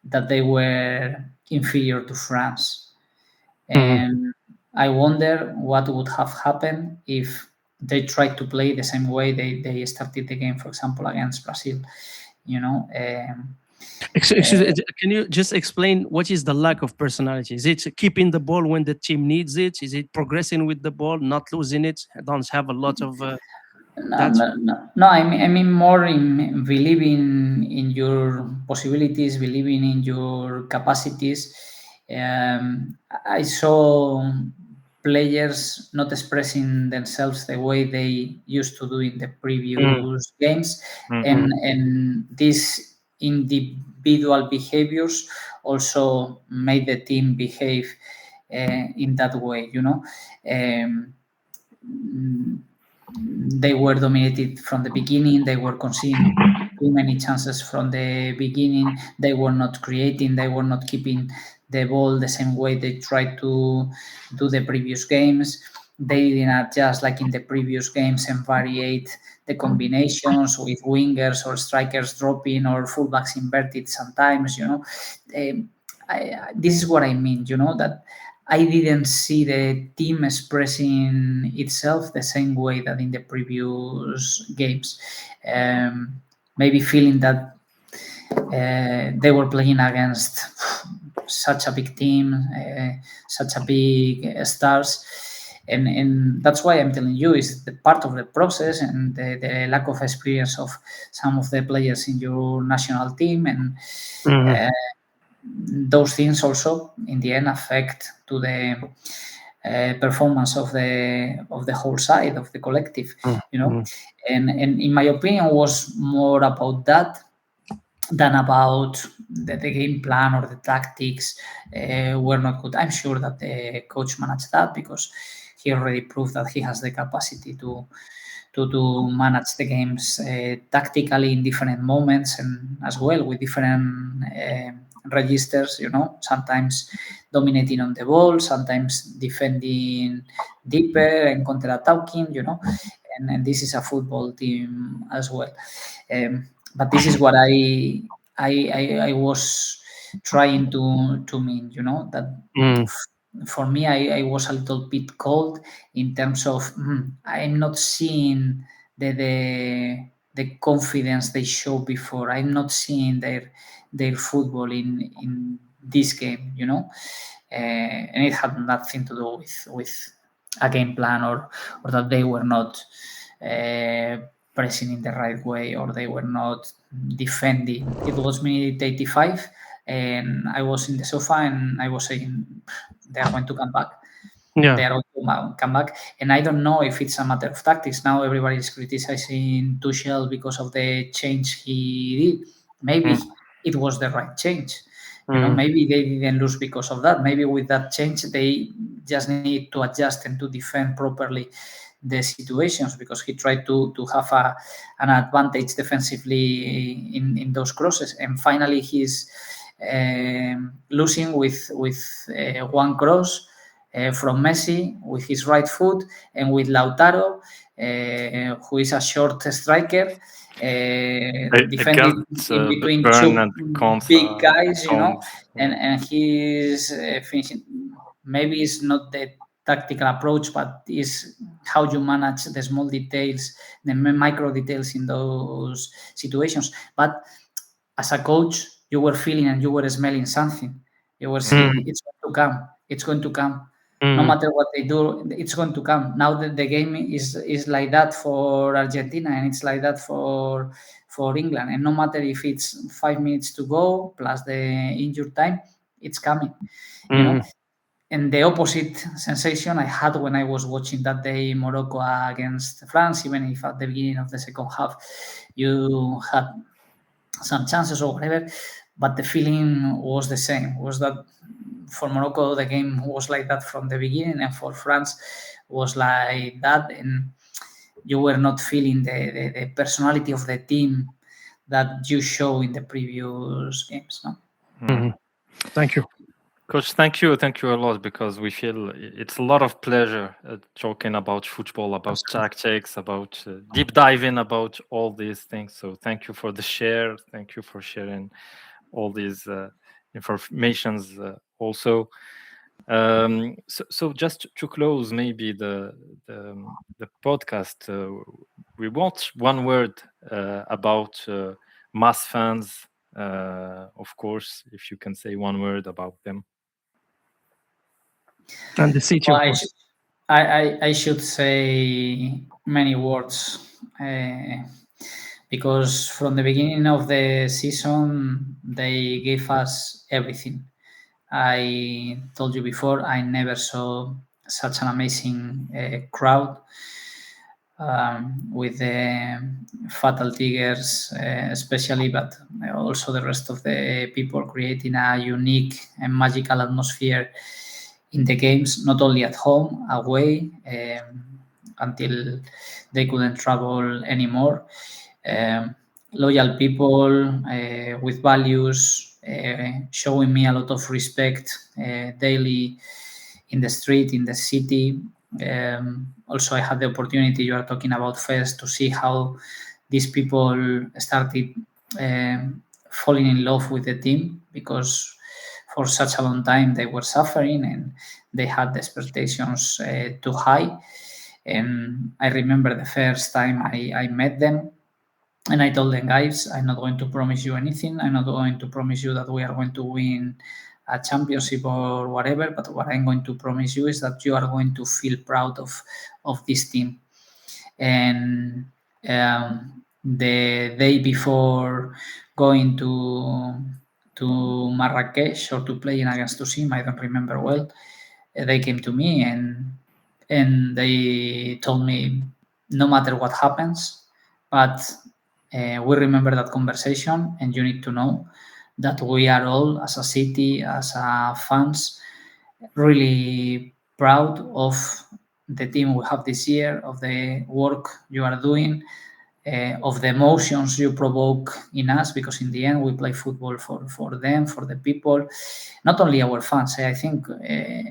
that they were inferior to France, and I wonder what would have happened if they tried to play the same way they started the game, for example, against Brazil. Excuse me, can you just explain what is the lack of personality? Is it keeping the ball when the team needs it? Is it progressing with the ball, not losing it? Don't have a lot of. No, I mean more in believing in your possibilities, believing in your capacities. I saw players not expressing themselves the way they used to do in the previous games, and these individual behaviors also made the team behave in that way. They were dominated from the beginning. They were conceding too many chances from the beginning. They were not creating. They were not keeping the ball the same way they tried to do the previous games. They didn't adjust like in the previous games and variate the combinations with wingers or strikers dropping or fullbacks inverted sometimes. This is what I mean. That I didn't see the team expressing itself the same way that in the previous games. Maybe feeling that they were playing against such a big team, such a big stars. And that's why I'm telling you, is the part of the process and the lack of experience of some of the players in your national team. And those things also in the end affect to the performance of the whole side, of the collective, and in my opinion was more about that than about the game plan or the tactics were not good. I'm sure that the coach managed that because he already proved that he has the capacity to to manage the games tactically in different moments, and as well with different registers, sometimes dominating on the ball, sometimes defending deeper and counter-attacking, and this is a football team as well. But this is what I was trying to mean, that for me, I was a little bit cold in terms of I'm not seeing the confidence they showed before. I'm not seeing their football in this game, and it had nothing to do with a game plan or that they were not pressing in the right way or they were not defending. It was minute 85 and I was in the sofa and I was saying they are going to come back. Yeah. They are going to come back. And I don't know if it's a matter of tactics. Now everybody is criticizing Tuchel because of the change he did. Maybe it was the right change. Maybe they didn't lose because of that. Maybe with that change, they just need to adjust and to defend properly the situations, because he tried to have an advantage defensively in those crosses. And finally, he's losing with one cross from Messi with his right foot, and with Lautaro, who is a short striker, defending in between two big guys, and he's finishing. Maybe it's not the tactical approach, but is how you manage the small details, the micro details in those situations. But as a coach, you were feeling and you were smelling something. You were saying, it's going to come. It's going to come. No matter what they do, it's going to come. Now that the game is like that for Argentina, and it's like that for England. And no matter if it's 5 minutes to go plus the injured time, it's coming. And the opposite sensation I had when I was watching that day Morocco against France, even if at the beginning of the second half you had some chances or whatever, but the feeling was the same, was that for Morocco the game was like that from the beginning, and for France was like that, and you were not feeling the personality of the team that you show in the previous games. No? Thank you. Coach, thank you a lot, because we feel it's a lot of pleasure talking about football, about tactics, about deep diving about all these things. So thank you for the share. Thank you for sharing all these informations also. So just to close maybe the podcast, we want one word about mass fans, of course, if you can say one word about them. And the city. Well, I should say many words, because from the beginning of the season they gave us everything. I told you before, I never saw such an amazing crowd, with the Fatal Tigers especially, but also the rest of the people creating a unique and magical atmosphere in the games, not only at home, away, until they couldn't travel anymore. Loyal people with values, showing me a lot of respect daily in the street, in the city. Also, I had the opportunity, you are talking about FES, to see how these people started falling in love with the team, because for such a long time they were suffering and they had the expectations too high. And I remember the first time I met them, and I told them, guys, I'm not going to promise you anything. I'm not going to promise you that we are going to win a championship or whatever, but what I'm going to promise you is that you are going to feel proud of this team. And the day before going to Marrakesh or to playing against Tusim, I don't remember well, they came to me and they told me, no matter what happens, but we remember that conversation, and you need to know that we are all, as a city, as fans, really proud of the team we have this year, of the work you are doing, of the emotions you provoke in us, because in the end we play football for them, for the people, not only our fans. I think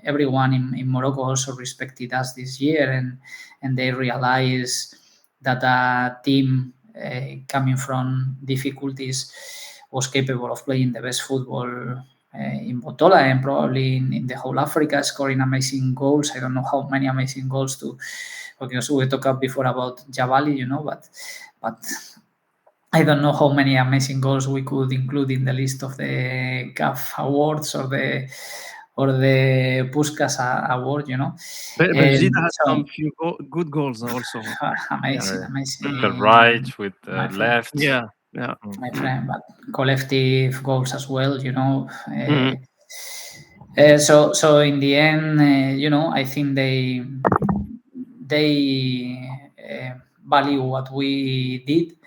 everyone in Morocco also respected us this year, and they realize that a team coming from difficulties was capable of playing the best football in Bottola and probably in the whole Africa, scoring amazing goals. I don't know how many amazing goals because we talked before about Jabali, but I don't know how many amazing goals we could include in the list of the CAF awards or the Puskas award, Belgium has some few good goals also. Amazing. With the right, with the left. Yeah. My friend, but collective goals as well, So in the end, I think they value what we did,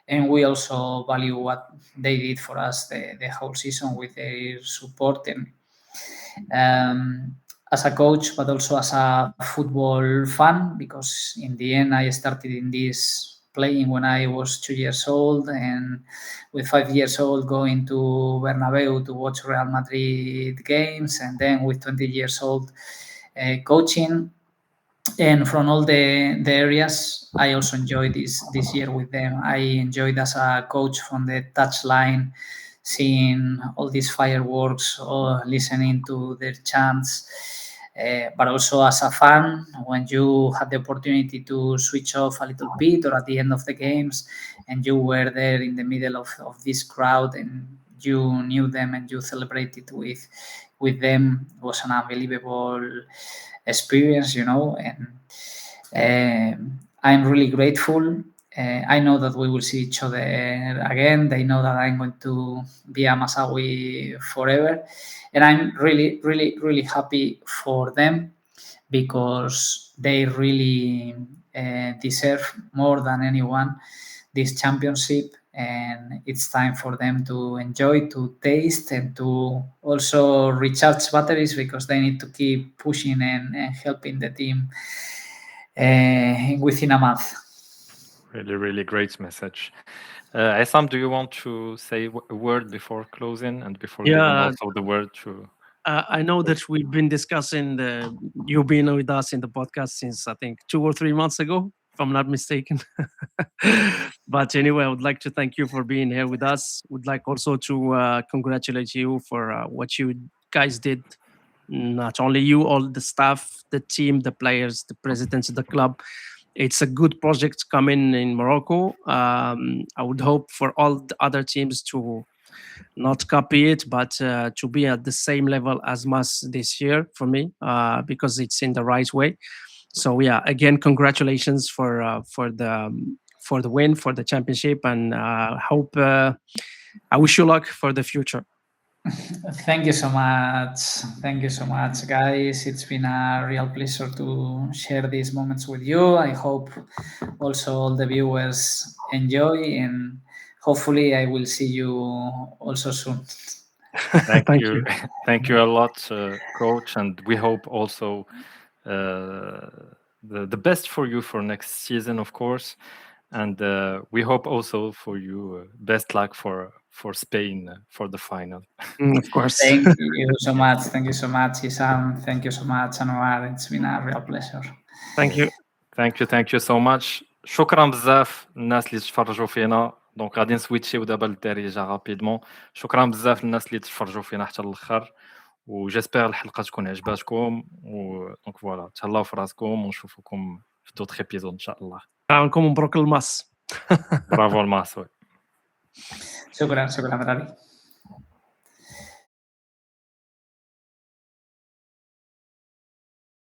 and we also value what they did for us the whole season with their support, and as a coach, but also as a football fan, because in the end I started in this playing when I was 2 years old, and with 5 years old going to Bernabeu to watch Real Madrid games, and then with 20 years old coaching. And from all the areas, I also enjoyed this year with them. I enjoyed as a coach from the touchline, seeing all these fireworks or listening to their chants, but also as a fan, when you had the opportunity to switch off a little bit or at the end of the games, and you were there in the middle of this crowd and you knew them and you celebrated with them, it was an unbelievable experience, and I'm really grateful. I know that we will see each other again. They know that I'm going to be a Masawi forever. And I'm really, really, really happy for them, because they really deserve more than anyone this championship. And it's time for them to enjoy, to taste, and to also recharge batteries, because they need to keep pushing and helping the team within a month. Really, really great message. Essam, do you want to say a word before closing and before giving also the word to... I know that we've been discussing you being with us in the podcast since I think 2 or 3 months ago, if I'm not mistaken. But anyway, I would like to thank you for being here with us. Would like also to congratulate you for what you guys did. Not only you, all the staff, the team, the players, the presidents of the club. It's a good project coming in Morocco. I would hope for all the other teams to not copy it, but to be at the same level as Mas this year for me, because it's in the right way. So yeah, again, congratulations for the win, for the championship, and hope I wish you luck for the future. Thank you so much. Thank you so much, guys. It's been a real pleasure to share these moments with you. I hope also all the viewers enjoy, and hopefully I will see you also soon. Thank you. Thank you a lot, coach, and we hope also the best for you for next season, of course, and we hope also for you best luck for Spain for the final. Of course. Thank you so much. Thank you so much, Isam. Thank you so much, Anwar. It's been a real pleasure. Thank you. Thank you so much. شكرا بزاف الناس اللي تفرجوا فينا. دونك غادي نسويتشيو دابا للدارجه رابيدمون. شكرا بزاف الناس اللي تفرجوا فينا حتى الاخر، وجيسبر الحلقه تكون عجباتكم. دونك فوالا، تهلاو في راسكم ونشوفكم في دوطخ ايبيزود ان شاء الله. نكون مبروك الماس. برافو الماس. شكرا غالي.